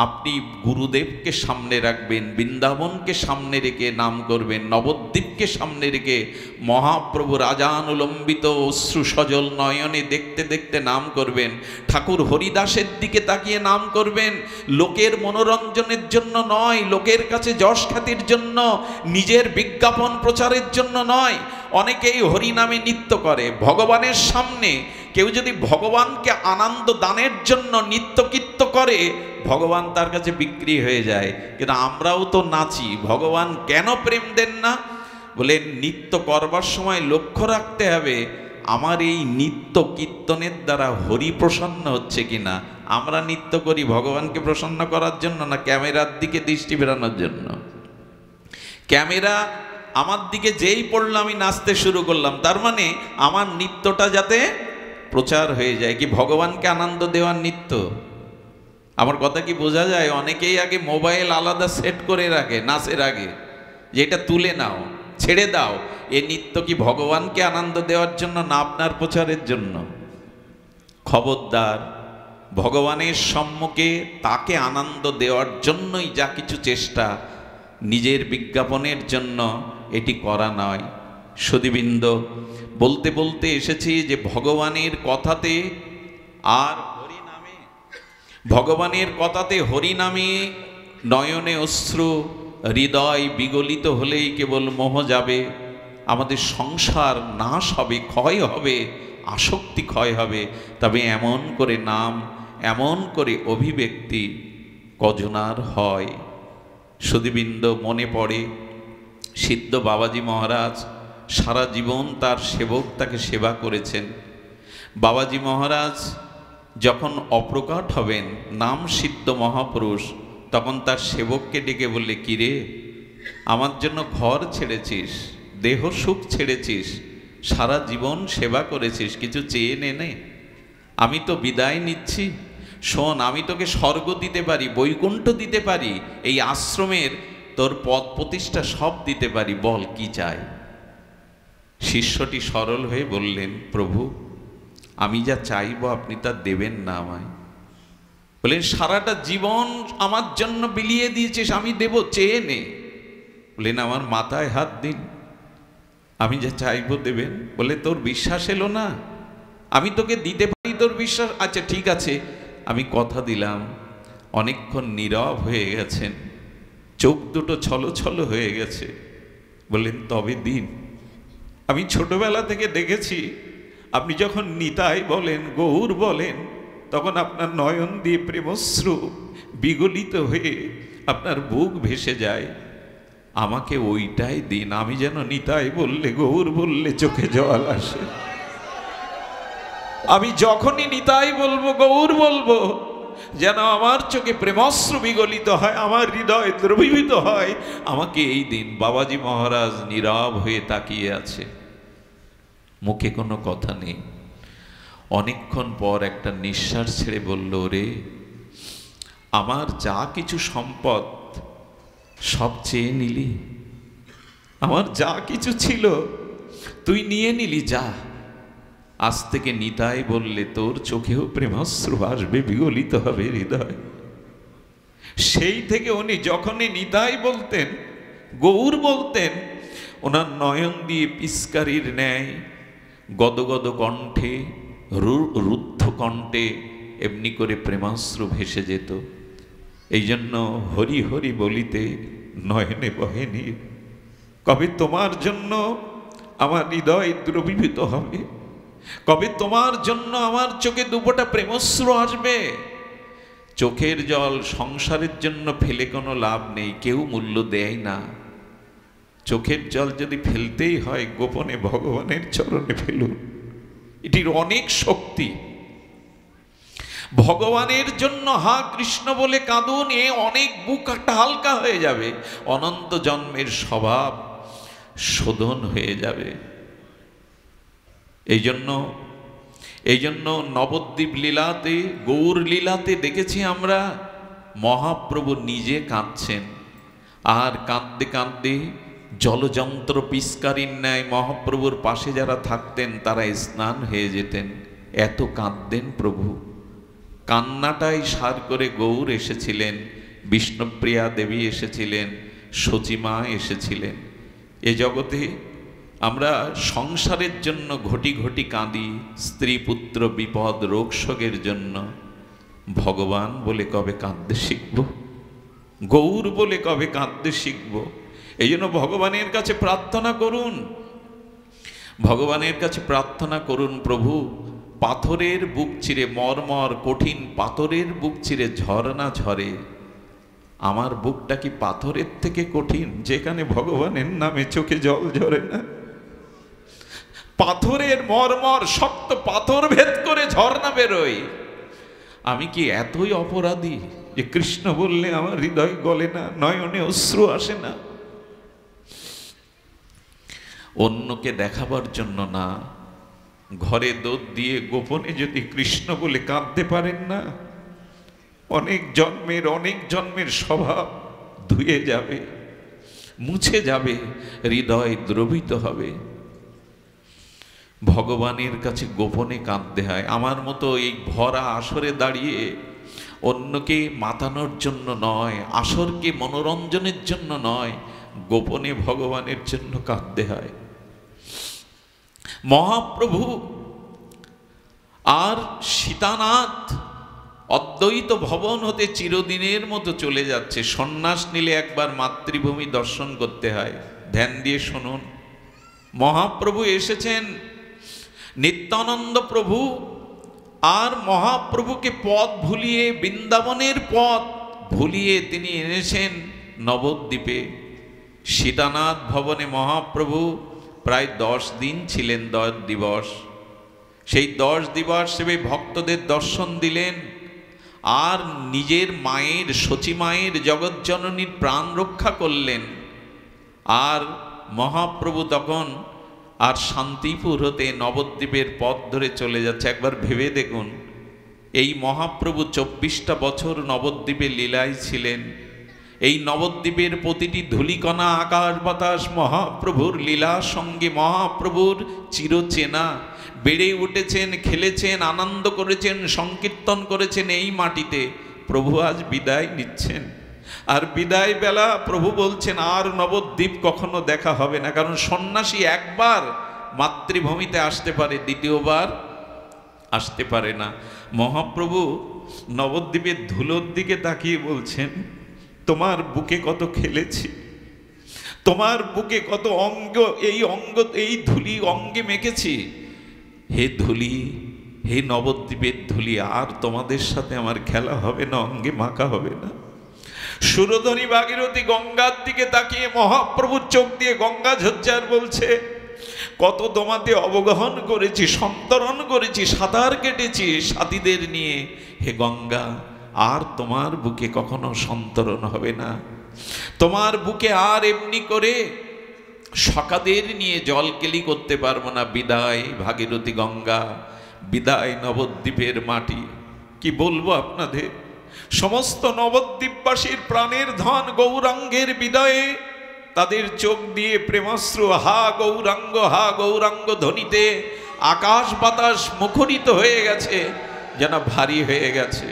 আপনি গুরুদেবকে সামনে রাখবেন, বৃন্দাবনকে সামনে রেখে নাম করবেন, নবদ্বীপকে সামনে রেখে মহাপ্রভুর আজানুলম্বিত অশ্রু সজল নয়নে দেখতে দেখতে নাম করবেন, ঠাকুর হরিদাসের দিকে তাকিয়ে নাম করবেন। লোকের মনোরঞ্জনের জন্য নয়, লোকের কাছে যশ খ্যাতির জন্য, নিজের বিজ্ঞাপন প্রচারের জন্য নয়। অনেকেই হরিনামে নৃত্য করে ভগবানের সামনে। কেউ যদি ভগবানকে আনন্দ দানের জন্য নৃত্যকীর্ত করে, ভগবান তার কাছে বিক্রি হয়ে যায়। কিন্তু আমরাও তো নাচি, ভগবান কেন প্রেম দেন না? বলে নৃত্য করবার সময় লক্ষ্য রাখতে হবে, আমার এই নৃত্য কীর্তনের দ্বারা হরি প্রসন্ন হচ্ছে কিনা। আমরা নৃত্য করি ভগবানকে প্রসন্ন করার জন্য, না ক্যামেরার দিকে দৃষ্টি ফেরানোর জন্য? ক্যামেরা আমার দিকে যেই পড়লো আমি নাচতে শুরু করলাম, তার মানে আমার নৃত্যটা যাতে প্রচার হয়ে যায়। কি ভগবানকে আনন্দ দেওয়ার নৃত্য? আমার কথা কি বোঝা যায়? অনেকেই আগে মোবাইল আলাদা সেট করে রাখে নাচের আগে, যে এটা তুলে নাও, ছেড়ে দাও। এ নৃত্য কি ভগবানকে আনন্দ দেওয়ার জন্য না আপনার প্রচারের জন্য? খবরদার, ভগবানের সম্মুখে তাকে আনন্দ দেওয়ার জন্যই যা কিছু চেষ্টা, নিজের বিজ্ঞাপনের জন্য এটি করা নয়। সুধীবৃন্দ, বলতে বলতে এসেছি যে ভগবানের কথাতে আর হরিনামে, ভগবানের কথাতে হরিনামে নয়নে অশ্রু, হৃদয় বিগলিত হলেই কেবল মোহ যাবে, আমাদের সংসার নাশ হবে, ক্ষয় হবে, আসক্তি ক্ষয় হবে। তবে এমন করে নাম, এমন করে অভিব্যক্তি কজনার হয়? সুধীবৃন্দ, মনে পড়ে সিদ্ধ বাবাজি মহারাজ সারা জীবন তার সেবক তাকে সেবা করেছেন। বাবাজি মহারাজ যখন অপ্রকট হবেন, নাম সিদ্ধ মহাপুরুষ, তখন তার সেবককে ডেকে বললে, কিরে, আমার জন্য ঘর ছেড়েছিস, দেহ সুখ ছেড়েছিস, সারা জীবন সেবা করেছিস, কিছু চেয়ে নে, আমি তো বিদায় নিচ্ছি। শোন, আমি তোকে স্বর্গ দিতে পারি, বৈকুণ্ঠ দিতে পারি, এই আশ্রমের তোর পদ প্রতিষ্ঠা সব দিতে পারি, বল কি চাই? শিষ্যটি সরল হয়ে বললেন, প্রভু, আমি যা চাইব আপনি তা দেবেন না আমায়। বললেন, সারাটা জীবন আমার জন্য বিলিয়ে দিয়েছিস, আমি দেব, চেয়ে নে। বললেন, আমার মাথায় হাত দিন, আমি যা চাইব দেবেন। বলে, তোর বিশ্বাস এলো না? আমি তোকে দিতে পারি, তোর বিশ্বাস? আচ্ছা ঠিক আছে, আমি কথা দিলাম। অনেকক্ষণ নীরব হয়ে গেছেন, চোখ দুটো ছলছল হয়ে গেছে। বললেন, তবে দিন। আমি ছোটবেলা থেকে দেখেছি, আপনি যখন নিতাই বলেন, গৌর বলেন, তখন আপনার নয়ন দিয়ে প্রেমশ্রু বিগলিত হয়ে আপনার বুক ভেসে যায়। আমাকে ওইটাই দিন, আমি যেন নিতাই বললে, গৌর বললে চোখে জল আসে। আমি যখনই নিতাই বলবো, গৌর বলবো, যেন আমার চোখে প্রেমশ্রু বিগলিত হয়, আমার হৃদয় দ্রবীভূত হয়। আমাকে এই দিন। বাবাজি মহারাজ নীরব হয়ে তাকিয়ে আছে, মুখে কোনো কথা নেই। অনেকক্ষণ পর একটা নিঃশ্বাস ছেড়ে বলল, রে, আমার যা কিছু সম্পদ সব চেয়ে নিলি, আমার যা কিছু ছিল তুই নিয়ে নিলি, যা। আজ থেকে নিতাই বললে তোর চোখেও প্রেমাশ্রু আসবে, বিগলিত হবে হৃদয়। সেই থেকে উনি যখনই নিতাই বলতেন, গৌর বলতেন, ওনার নয়ন দিয়ে পিস্কারির ন্যায় গদগদ কণ্ঠে, রুদ্ধ কণ্ঠে এমনি করে প্রেমাশ্রু ভেসে যেত। এই জন্য হরি হরি বলিতে নয়নে বহে নীর। কবে তোমার জন্য আমার হৃদয় দ্রবীভূত হবে, কবে তোমার জন্য আমার চোখে দুপোটা প্রেমশ্রু আসবে। চোখের জল সংসারের জন্য ফেলে কোনো লাভ নেই, কেউ মূল্য দেয় না। চোখের জল যদি ফেলতেই হয়, গোপনে ভগবানের চরণে ফেলুন, এটির অনেক শক্তি। ভগবানের জন্য হা কৃষ্ণ বলে কাঁদুন, এ অনেক বুকটা হালকা হয়ে যাবে, অনন্ত জন্মের স্বভাব শোধন হয়ে যাবে। এই জন্য নবদ্বীপ লীলাতে, গৌর লীলাতে দেখেছি আমরা, মহাপ্রভু নিজে কাঁদছেন, আর কাঁদতে কাঁদতে জলযন্ত্র পিস্কারির ন্যায় মহাপ্রভুর পাশে যারা থাকতেন তারা স্নান হয়ে যেতেন, এত কাঁদতেন প্রভু। কান্নাটাই সার করে গৌর এসেছিলেন, বিষ্ণুপ্রিয়া দেবী এসেছিলেন, সচিমা এসেছিলেন। এ জগতে আমরা সংসারের জন্য ঘটি ঘটি কাঁদি, স্ত্রী পুত্র বিপদ রোগ শোকের জন্য। ভগবান বলে কবে কাঁদতে শিখব? গৌর বলে কবে কাঁদতে শিখব? এই জন্য ভগবানের কাছে প্রার্থনা করুন, ভগবানের কাছে প্রার্থনা করুন, প্রভু, পাথরের বুক চিরে, মর্মর কঠিন পাথরের বুক চিরে ঝর্ণা ঝরে, আমার বুকটা কি পাথরের থেকে কঠিন যেখানে ভগবানের নামে চোখে জল ঝরে না? পাথরের মর্মর শক্ত পাথর ভেদ করে ঝর্ণা বেরোয়। আমি কি এতই অপরাধী যে কৃষ্ণ বললে আমার হৃদয় গলে না, নয়নে অশ্রু আসে না? অন্যকে দেখাবার জন্য না, ঘরে দোদ দিয়ে গোপনে যদি কৃষ্ণ বলে কাঁদতে পারেন না, অনেক জন্মের স্বভাব ধুয়ে যাবে, মুছে যাবে, হৃদয় দ্রবিত হবে। ভগবানের কাছে গোপনে কাঁদতে হয়। আমার মতো এই ভরা আসরে দাঁড়িয়ে অন্যকে মাতানোর জন্য নয়, আসরকে মনোরঞ্জনের জন্য নয়, গোপনে ভগবানের জন্য কাঁদতে হয়। মহাপ্রভু আর সীতানাথ অদ্বৈত ভবন হতে চিরদিনের মতো চলে যাচ্ছে। সন্ন্যাস নিলে একবার মাতৃভূমি দর্শন করতে হয়। ধ্যান দিয়ে শুনুন, মহাপ্রভু এসেছেন, নিত্যানন্দ প্রভু আর মহাপ্রভুকে পথ ভুলিয়ে, বৃন্দাবনের পথ ভুলিয়ে তিনি এনেছেন নবদ্বীপে। সীতানাথ ভবনে মহাপ্রভু প্রায় 10 দিন ছিলেন, 10 দিবস। সেই 10 দিবস সেবে ভক্তদের দর্শন দিলেন আর নিজের মায়ের, সচী মায়ের, জগজ্জননীর প্রাণ রক্ষা করলেন। আর মহাপ্রভু তখন আর শান্তিপুর হতে নবদ্বীপের পথ ধরে চলে যাচ্ছে। একবার ভেবে দেখুন, এই মহাপ্রভু 24টা বছর নবদ্বীপে লীলায় ছিলেন। এই নবদ্বীপের প্রতিটি ধূলিকণা, আকাশ বাতাস মহাপ্রভুর লীলা সঙ্গে মহাপ্রভুর চিরচেনা। বেড়ে উঠেছেন, খেলেছেন, আনন্দ করেছেন, সংকীর্তন করেছেন এই মাটিতে। প্রভু আজ বিদায় নিচ্ছেন, আর বিদায় বেলা প্রভু বলছেন আর নবদ্বীপ কখনো দেখা হবে না। কারণ সন্ন্যাসী একবার মাতৃভূমিতে আসতে পারে, দ্বিতীয়বার আসতে পারে না। মহাপ্রভু নবদ্বীপের ধুলোর দিকে তাকিয়ে বলছেন, তোমার বুকে কত খেলেছি, তোমার বুকে কত অঙ্গ, এই ধুলি অঙ্গে মেখেছি। হে ধুলি, হে নবদ্বীপের ধুলি, আর তোমাদের সাথে আমার খেলা হবে না, অঙ্গে মাখা হবে না। সুরধনী ভাগীরথী গঙ্গার দিকে তাকিয়ে মহাপ্রভুর চোখ দিয়ে গঙ্গা ঝরঝর বলছে, কত তোমাতে অবগাহন করেছি, সন্তরণ করেছি, সাঁতার কেটেছি সাথীদের নিয়ে। হে গঙ্গা, আর তোমার বুকে কখনো সন্তরণ হবে না। তোমার বুকে আর এমনি করে সখাদের নিয়ে জলকেলি করতে পারবো না। বিদায় ভাগীরথী গঙ্গা, বিদায় নবদ্বীপের মাটি। কি বলবো আপনাদের, সমস্ত নবদ্বীপবাসীর প্রাণের ধন গৌরাঙ্গের বিদায়ে তাদের চোখ দিয়ে প্রেমাশ্রু হা গৌরাঙ্গ, হা গৌরাঙ্গ ধ্বনিতে আকাশ বাতাস মুখরিত হয়ে গেছে, যেন ভারী হয়ে গেছে।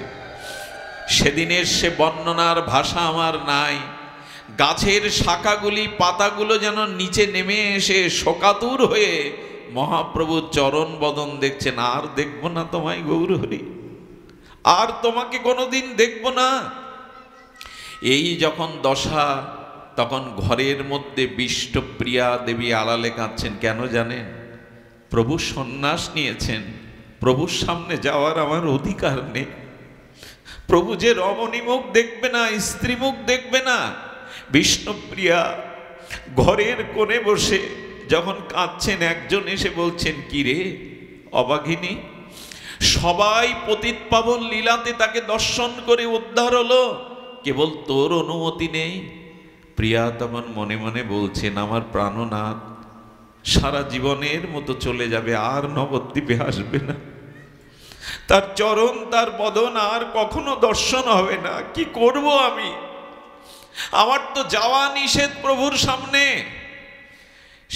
সেদিনের সে বর্ণনার ভাষা আমার নাই। গাছের শাখাগুলি, পাতাগুলো যেন নিচে নেমে এসে শোকাতুর হয়ে মহাপ্রভুর চরণ বদন দেখছেন। আর দেখব না তোমায় গৌরহরি, আর তোমাকে কোনোদিন দেখব না। এই যখন দশা, তখন ঘরের মধ্যে বিষ্ণুপ্রিয়া দেবী আড়ালে কাঁদছেন। কেন জানেন? প্রভু সন্ন্যাস নিয়েছেন, প্রভুর সামনে যাওয়ার আমার অধিকার নেই। প্রভু যে রমণী মুখ দেখবে না, স্ত্রী মুখ দেখবে না। বিষ্ণুপ্রিয়া ঘরের কোণে বসে যখন কাঁদছেন, একজন এসে বলছেন, কি রে অবাগিনী, সবাই পতিত পাবন লীলাতে তাকে দর্শন করে উদ্ধার হলো, কেবল তোর অনুমতি নেই। প্রিয়া তখন মনে মনে বলছেন, আমার প্রাণনাথ সারা জীবনের মতো চলে যাবে, আর নবদ্বীপে আসবে না। তার চরণ, তার বদন আর কখনো দর্শন হবে না। কি করব আমি? আমার তো যাওয়া নিষেধ প্রভুর সামনে।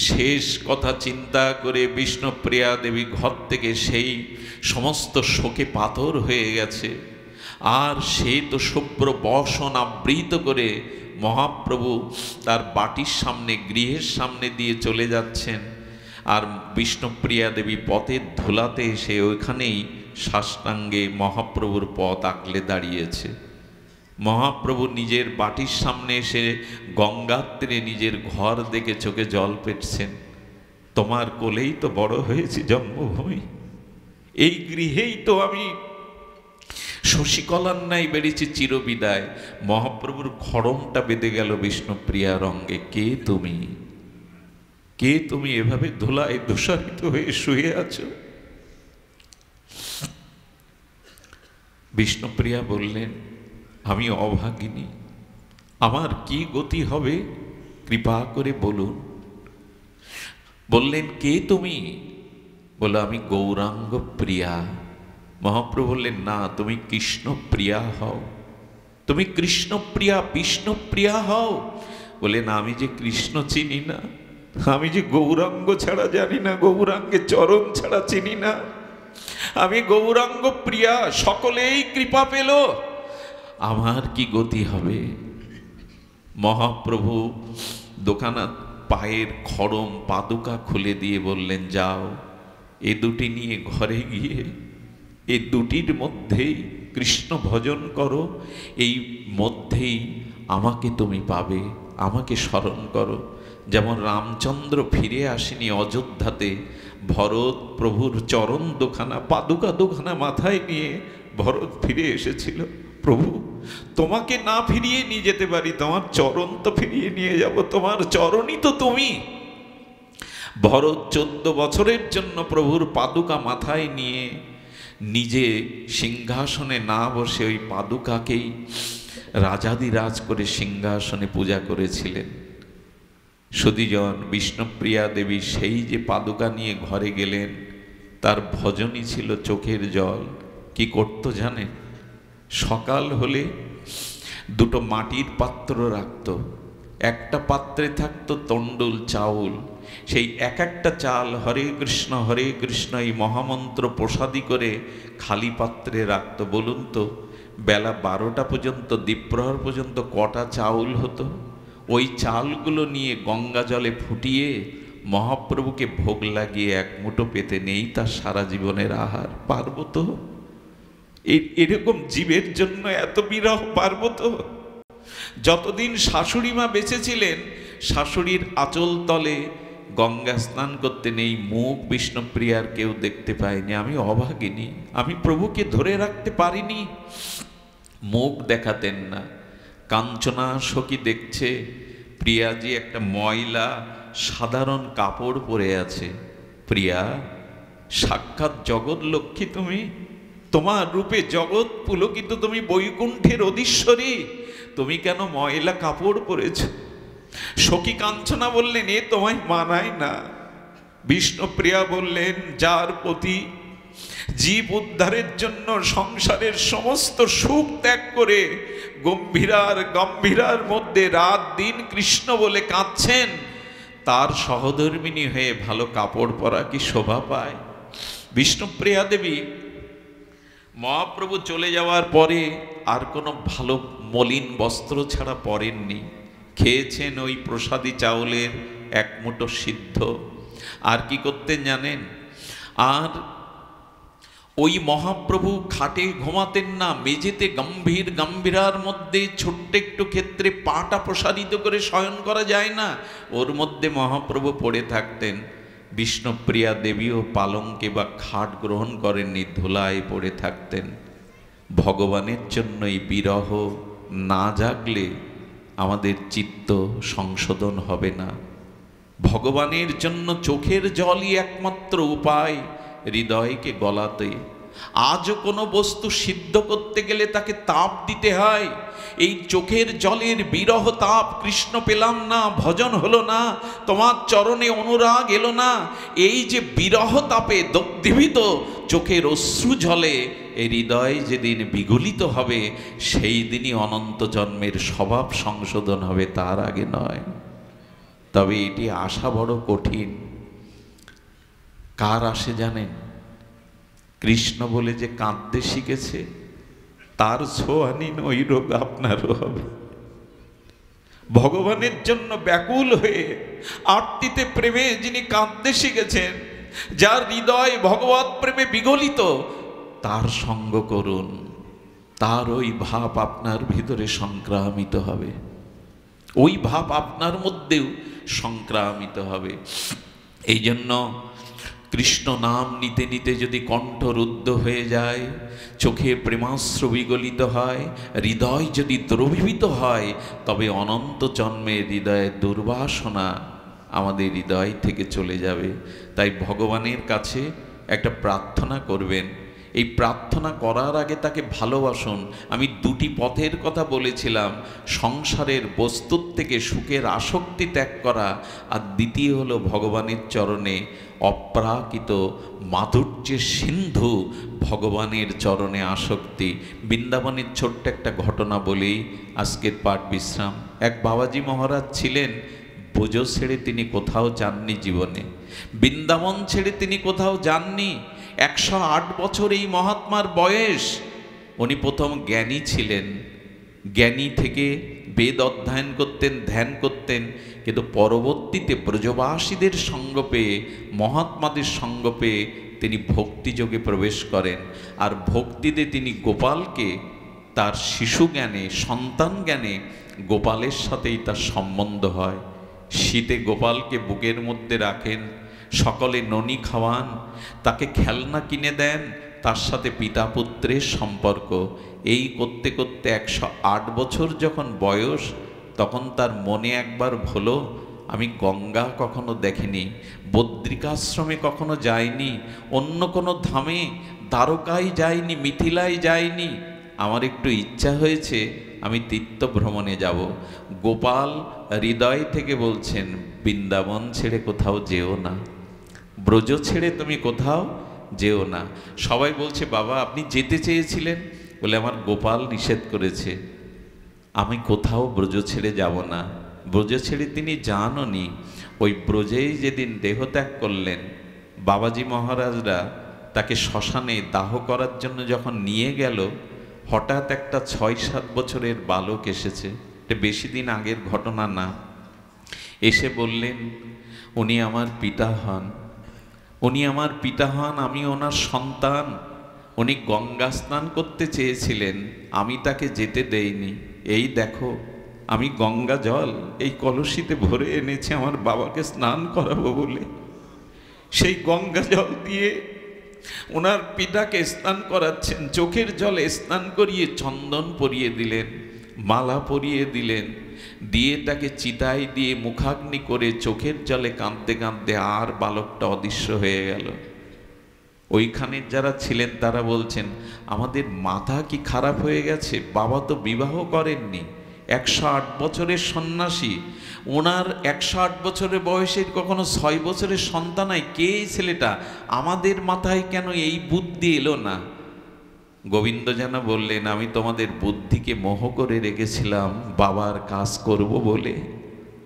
শেষ কথা চিন্তা করে বিষ্ণুপ্রিয়া দেবী ঘর থেকে সেই সমস্ত শোকে পাথর হয়ে গেছে, আর সে তো শুভ্র বসন আবৃত করে মহাপ্রভু তার বাটির সামনে, গৃহের সামনে দিয়ে চলে যাচ্ছেন। আর বিষ্ণুপ্রিয়া দেবী পথের ধুলাতে এসে ওইখানেই সাষ্টাঙ্গে মহাপ্রভুর পথ আঁকলে দাঁড়িয়েছে। মহাপ্রভু নিজের বাটির সামনে এসে গঙ্গার তীরে নিজের ঘর দেখে চোখে জল পেটছেন। তোমার কোলেই তো বড় হয়েছি, জন্মভূমি, এই গৃহেই তো আমি শশীকলার ন্যায় বেড়েছি চিরবিদায়। মহাপ্রভুর খড়মটা বেঁধে গেল বিষ্ণুপ্রিয়ার অঙ্গে। কে তুমি? কে তুমি এভাবে ধুলায় দূষারিত হয়ে শুয়ে আছো? বিষ্ণুপ্রিয়া বললেন, আমি অভাগিনী, আমার কি গতি হবে কৃপা করে বলুন। বললেন, কে তুমি? বলো, আমি গৌরাঙ্গ প্রিয়া, মহাপ্রভু বললেন, না, তুমি কৃষ্ণপ্রিয়া হও, তুমি কৃষ্ণপ্রিয়া বিষ্ণুপ্রিয়া হও। বলে, না, আমি যে কৃষ্ণ চিনি না, আমি যে গৌরাঙ্গ ছাড়া জানি না, গৌরাঙ্গের চরণ ছাড়া চিনি না, আমি গৌরাঙ্গ প্রিয়া, সকলেই কৃপা পেল, আমার কি গতি হবে? মহাপ্রভু দোকানা পায়ের খড়ম পাদুকা খুলে দিয়ে বললেন, যাও, এ দুটি নিয়ে ঘরে গিয়ে এই দুটির মধ্যেই কৃষ্ণ ভজন করো, এই মধ্যেই আমাকে তুমি পাবে, আমাকে স্মরণ করো। যেমন রামচন্দ্র ফিরে আসেনি অযোধ্যাতে, ভরত প্রভুর চরণ দুখানা পাদুকা দুখানা মাথায় নিয়ে ভরত ফিরে এসেছিল, প্রভু তোমাকে না ফিরিয়ে নিয়ে যেতে পারি, তোমার চরণ তো ফিরিয়ে নিয়ে যাব, তোমার চরণই তো তুমি। ভরত 14 বছরের জন্য প্রভুর পাদুকা মাথায় নিয়ে নিজে সিংহাসনে না বসে ওই পাদুকাকেই রাজাদিরাজ করে সিংহাসনে পূজা করেছিলেন। সুধীজন, বিষ্ণুপ্রিয়া দেবী সেই যে পাদুকা নিয়ে ঘরে গেলেন, তার ভজনই ছিল চোখের জল। কি করতো জানেন? সকাল হলে দুটো মাটির পাত্র রাখত, একটা পাত্রে থাকতো তণ্ডুল চাউল, সেই এক একটা চাল হরে কৃষ্ণ এই মহামন্ত্র প্রসাদী করে খালি পাত্রে রাখত। বলুন তো, বেলা 12টা পর্যন্ত, দ্বীপ্রহর পর্যন্ত কটা চাউল হতো? ওই চালগুলো নিয়ে গঙ্গা জলে ফুটিয়ে মহাপ্রভুকে ভোগ লাগিয়ে এক মুঠো পেতে নেই তার সারা জীবনের আহার। পারব তো? এরকম জীবের জন্য এত বিরহ পারব তো? যতদিন শাশুড়ি মা বেঁচে ছিলেন, শাশুড়ির আঁচল তলে গঙ্গা স্নান করতে নেই মুখ বিষ্ণুপ্রিয়ার কেউ দেখতে পায়নি। আমি অভাগিনী, আমি প্রভুকে ধরে রাখতে পারিনি, মুখ দেখাতেন না। কাঞ্চনা সখী দেখছে প্রিয়াজি একটা ময়লা সাধারণ কাপড় পরে আছে। প্রিয়া, সাক্ষাৎ জগৎ লক্ষ্মী তুমি, তোমার রূপে জগৎ পুলকিত, তুমি বৈকুণ্ঠের অধীশ্বরী, তুমি কেন ময়লা কাপড় পরেছ? সখী কাঞ্চনা বললেন, এ তোমায় মানায় না। বিষ্ণুপ্রিয়া বললেন, যার প্রতি জীব উদ্ধারের জন্য সংসারের সমস্ত সুখ ত্যাগ করে গম্ভীরার মধ্যে রাত দিন কৃষ্ণ বলে কাঁদছেন, তার সহধর্মিণী হয়ে ভালো কাপড় পরা কি শোভা পায়? বিষ্ণুপ্রিয়া দেবী মহাপ্রভু চলে যাওয়ার পরে আর কোনো ভালো মলিন বস্ত্র ছাড়া পরেননি। খেয়েছেন ওই প্রসাদী চাউলের এক মুঠো সিদ্ধ। আর কি করতেন জানেন? আর ওই মহাপ্রভু খাটে ঘুমাতেন না, মেঝেতে গম্ভীরার মধ্যে ছোট্ট একটু ক্ষেত্রে পাটা প্রসারিত করে শয়ন করা যায় না, ওর মধ্যে মহাপ্রভু পড়ে থাকতেন। বিষ্ণুপ্রিয়া দেবীও পালঙ্কে বা খাট গ্রহণ করেননি, ধুলায় পড়ে থাকতেন। ভগবানের জন্য এই বিরহ না জাগলে আমাদের চিত্ত সংশোধন হবে না। ভগবানের জন্য চোখের জলই একমাত্র উপায় হৃদয়কে গলাতে। আজও কোনো বস্তু সিদ্ধ করতে গেলে তাকে তাপ দিতে হয়। এই চোখের জলের বিরহ তাপ, কৃষ্ণ পেলাম না, ভজন হলো না, তোমার চরণে অনুরাগ এলো না, এই যে বিরহ তাপে দগ্ধীভূত চোখের অশ্রু জলে এই হৃদয় যেদিন বিগলিত হবে, সেই দিনই অনন্ত জন্মের স্বভাব সংশোধন হবে, তার আগে নয়। তবে এটি আশা বড় কঠিন। কার আসে জানেন? কৃষ্ণ বলে যে কাঁদতে শিখেছে, তার ছোঁয়ানিন ওই রোগ আপনারও হবে। ভগবানের জন্য ব্যাকুল হয়ে আরতিতে প্রেমে যিনি কাঁদতে শিখেছেন, যার হৃদয় ভগবত প্রেমে বিগলিত, তার সঙ্গ করুন, তার ওই ভাব আপনার ভিতরে সংক্রামিত হবে, ওই ভাব আপনার মধ্যেও সংক্রামিত হবে। এই জন্য কৃষ্ণ নাম নিতে নিতে যদি কণ্ঠ রুদ্ধ হয়ে যায়, চোখে প্রেমাশ্রু বিগলিত হয়, হৃদয় যদি দ্রবীভূত হয়, তবে অনন্ত জন্মের হৃদয়ের দুর্বাসনা আমাদের হৃদয় থেকে চলে যাবে। তাই ভগবানের কাছে একটা প্রার্থনা করবেন, এই প্রার্থনা করার আগে তাকে ভালোবাসুন। আমি দুটি পথের কথা বলেছিলাম, সংসারের বস্তুর থেকে সুখের আসক্তি ত্যাগ করা, আর দ্বিতীয় হলো ভগবানের চরণে অপ্রাকৃত মাধুর্যের সিন্ধু ভগবানের চরণে আসক্তি। বৃন্দাবনের ছোট্ট একটা ঘটনা বলেই আজকের পাঠ বিশ্রাম। এক বাবাজি মহারাজ ছিলেন, ব্রজ ছেড়ে তিনি কোথাও যাননি জীবনে, বৃন্দাবন ছেড়ে তিনি কোথাও যাননি। 108 বছর এই মহাত্মার বয়স। উনি প্রথম জ্ঞানী ছিলেন, জ্ঞানী থেকে বেদ অধ্যয়ন করতেন, ধ্যান করতেন, কিন্তু পরবর্তীতে ব্রজবাসীদের সঙ্গ পেয়ে, মহাত্মাদের সঙ্গ পেয়ে তিনি ভক্তিযোগে প্রবেশ করেন। আর ভক্তিতে তিনি গোপালকে তার শিশু জ্ঞানে, সন্তান জ্ঞানে গোপালের সাথেই তার সম্বন্ধ হয়। শীতে গোপালকে বুকের মধ্যে রাখেন, সকলে ননি খাওয়ান, তাকে খেলনা কিনে দেন, তার সাথে পিতা পুত্রের সম্পর্ক। এই করতে করতে 108 বছর যখন বয়স, তখন তার মনে একবার হলো, আমি গঙ্গা কখনো দেখিনি, বদ্রিকাশ্রমে কখনো যাইনি, অন্য কোনো ধামে, দ্বারকায় যাইনি, মিথিলায় যাইনি, আমার একটু ইচ্ছা হয়েছে আমি তীর্থ ভ্রমণে যাব। গোপাল হৃদয় থেকে বলছেন, বৃন্দাবন ছেড়ে কোথাও যেও না, ব্রজ ছেড়ে তুমি কোথাও যেও না। সবাই বলছে, বাবা আপনি যেতে চেয়েছিলেন, বলে আমার গোপাল নিষেধ করেছে, আমি কোথাও ব্রজ ছেড়ে যাব না। ব্রজ ছেড়ে তিনি যাননি। ওই ব্রজেই যেদিন দেহত্যাগ করলেন, বাবাজি মহারাজরা তাকে শ্মশানে দাহ করার জন্য যখন নিয়ে গেল, হঠাৎ একটা 6-7 বছরের বালক এসেছে, এটা বেশি দিন আগের ঘটনা না। এসে বললেন, উনি আমার পিতা হন, উনি আমার পিতা হন, আমি ওনার সন্তান। উনি গঙ্গা স্নান করতে চেয়েছিলেন, আমি তাকে যেতে দেইনি। এই দেখো, আমি গঙ্গা জল এই কলসিতে ভরে এনেছি আমার বাবাকে স্নান করাবো বলে। সেই গঙ্গা জল দিয়ে ওনার পিতাকে স্নান করাচ্ছেন, চোখের জলে স্নান করিয়ে চন্দন পরিয়ে দিলেন, মালা পরিয়ে দিলেন, দিয়ে তাকে চিতায় দিয়ে মুখাগ্নি করে চোখের জলে কাঁদতে কাঁদতে আর বালকটা অদৃশ্য হয়ে গেল। ওইখানে যারা ছিলেন তারা বলছেন, আমাদের মাথা কি খারাপ হয়ে গেছে, বাবা তো বিবাহ করেননি, 108 বছরের সন্ন্যাসী, ওনার 108 বছরের বয়সের কখনো 6 বছরের সন্তান নাই, কে এই ছেলেটা, আমাদের মাথায় কেন এই বুদ্ধি এলো না? গোবিন্দ যেন বললেন, আমি তোমাদের বুদ্ধিকে মোহ করে রেখেছিলাম বাবার কাজ করব বলে।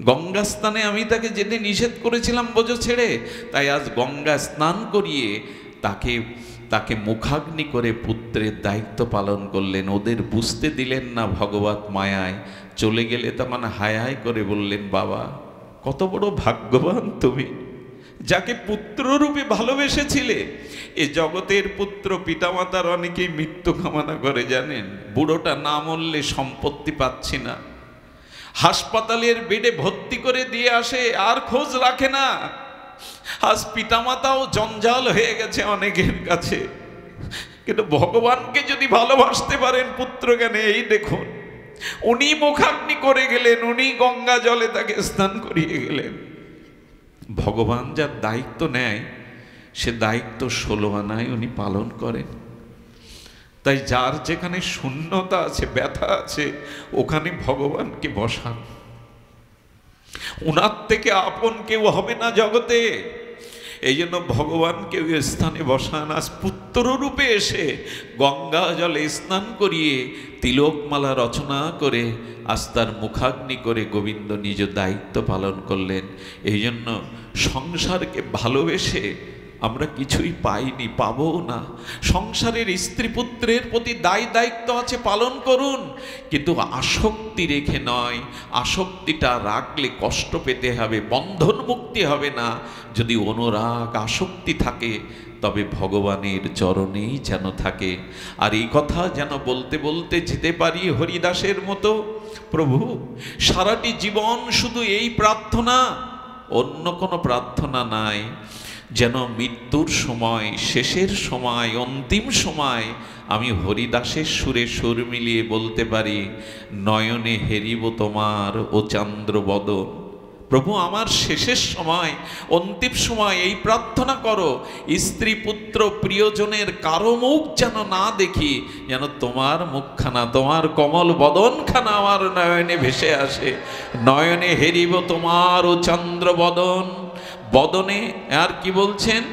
গঙ্গা স্নানে আমি তাকে যেতে নিষেধ করেছিলাম ব্রজ ছেড়ে, তাই আজ গঙ্গা স্নান করিয়ে তাকে মুখাগ্নি করে পুত্রের দায়িত্ব পালন করলেন। ওদের বুঝতে দিলেন না ভগবত মায়ায়, চলে গেলে তখন হায় হায় করে বললেন, বাবা কত বড় ভাগ্যবান তুমি, যাকে পুত্ররূপে ভালোবেসেছিলে। এ জগতের পুত্র পিতামাতার অনেকেই মৃত্যু কামনা করে জানেন, বুড়োটা না মরলে সম্পত্তি পাচ্ছি না, হাসপাতালের বেডে ভর্তি করে দিয়ে আসে, আর খোঁজ রাখে না। আজ পিতামাতাও জঞ্জাল হয়ে গেছে অনেকের কাছে, কিন্তু ভগবানকে যদি ভালোবাসতে পারেন পুত্র জ্ঞানে, এই দেখুন উনি মুখাগ্নি করে গেলেন, উনি গঙ্গা জলে তাকে স্নান করিয়ে গেলেন। ভগবান যার দায়িত্ব নেয়, সে দায়িত্ব 16 আনায় উনি পালন করেন। তাই যার যেখানে শূন্যতা আছে, ব্যথা আছে, ওখানে ভগবানকে বসান। উনার থেকে আপন কেউ হবে না জগতে, এই জন্য ভগবানকে ওই স্থানে বসান। আজ পুত্র রূপে এসে গঙ্গা জলে স্নান করিয়ে তিলকমালা রচনা করে আজ তার মুখাগ্নি করে গোবিন্দ নিজ দায়িত্ব পালন করলেন। এই জন্য সংসারকে ভালোবেসে আমরা কিছুই পাইনি, পাবও না। সংসারের স্ত্রী পুত্রের প্রতি দায়িত্ব আছে, পালন করুন, কিন্তু আসক্তি রেখে নয়। আসক্তিটা রাখলে কষ্ট পেতে হবে, বন্ধন মুক্তি হবে না। যদি অনুরাগ আসক্তি থাকে, তবে ভগবানের চরণেই যেন থাকে। আর এই কথা যেন বলতে বলতে যেতে পারি হরিদাসের মতো, প্রভু সারাটি জীবন শুধু এই প্রার্থনা, অন্য কোনো প্রার্থনা নাই। যেন মৃত্যুর সময়, শেষের সময়, অন্তিম সময় আমি হরিদাসের সুরে সুর মিলিয়ে বলতে পারি, নয়নে হেরিব তোমার ও চন্দ্রবদন, প্রভু আমার শেষের সময়, অন্তিম সময় এই প্রার্থনা করো, স্ত্রী পুত্র প্রিয়জনের কারো মুখ যেন না দেখি, যেন তোমার মুখখানা, তোমার কমল বদনখানা আমার নয়নে ভেসে আসে। নয়নে হেরিব তোমার ও চন্দ্র বদন, বদনে আর কি বলছেন,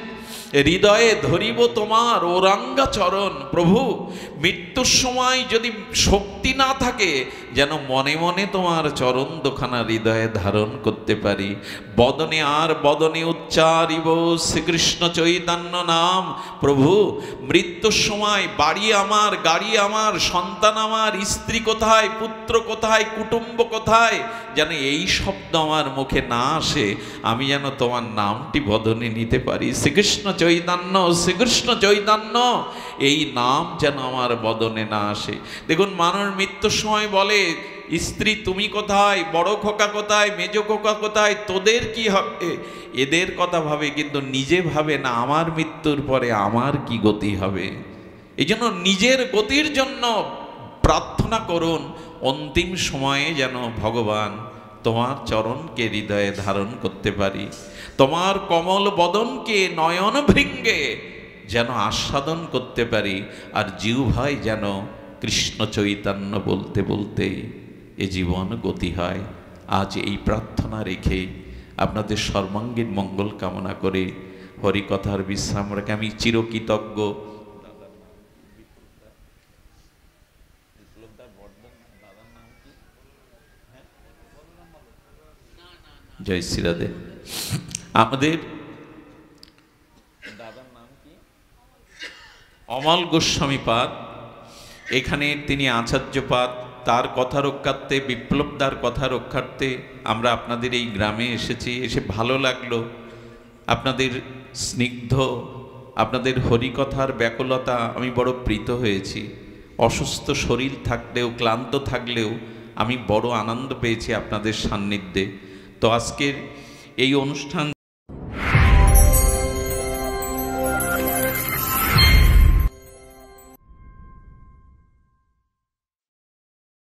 হৃদয়ে ধরিব তোমার ওরাঙ্গা চরণ। প্রভু মৃত্যুর সময় যদি শক্তি না থাকে, যেন মনে মনে তোমার চরণ দুখানা হৃদয়ে ধারণ করতে পারি। বদনে আর বদনে উচ্চারিব শ্রীকৃষ্ণ চৈতন্য নাম। প্রভু মৃত্যুর সময় বাড়ি আমার, গাড়ি আমার, সন্তান আমার, স্ত্রী কোথায়, পুত্র কোথায়, কুটুম্ব কোথায়, যেন এই শব্দ আমার মুখে না আসে, আমি যেন তোমার নামটি বদনে নিতে পারি। শ্রীকৃষ্ণ চৈতন্য, শ্রীকৃষ্ণ চৈতন্য, এই নাম যেন আমার বদনে না আসে। দেখুন মানুষ মৃত্যুর সময় বলে, স্ত্রী তুমি কোথায়, বড় খোকা কোথায়, মেজ খোকা কোথায়, তোদের কি হবে, এদের কথা ভাবে, কিন্তু নিজে ভাবে না আমার মৃত্যুর পরে আমার কি গতি হবে। এই জন্য নিজের গতির জন্য প্রার্থনা করুন, অন্তিম সময়ে যেন ভগবান তোমার চরণকে হৃদয়ে ধারণ করতে পারি, তোমার কমল বদনকে নয়ন ভৃঙ্গে যেন আস্বাদন করতে পারি, আর জিহ্বায় যেন কৃষ্ণ চৈতন্য বলতে বলতে এ জীবন গতি হয়। আজ এই প্রার্থনা রেখে আপনাদের সর্বাঙ্গীন মঙ্গল কামনা করে হরিকথার বিশ্রাম রেখে আমি চিরকৃতজ্ঞ। জয় শ্রী রাধে। আমাদের দাদার নাম কি? অমল গোস্বামী পাদ, এখানে তিনি আচার্যপাদ, তার কথা রক্ষার্থে, বিপ্লবদার কথা রক্ষার্থে আমরা আপনাদের এই গ্রামে এসেছি। এসে ভালো লাগলো, আপনাদের স্নিগ্ধ, আপনাদের হরিকথার ব্যাকুলতা আমি বড় প্রীত হয়েছি। অসুস্থ শরীর থাকলেও, ক্লান্ত থাকলেও আমি বড় আনন্দ পেয়েছি আপনাদের সান্নিধ্যে। তো আজকের এই অনুষ্ঠান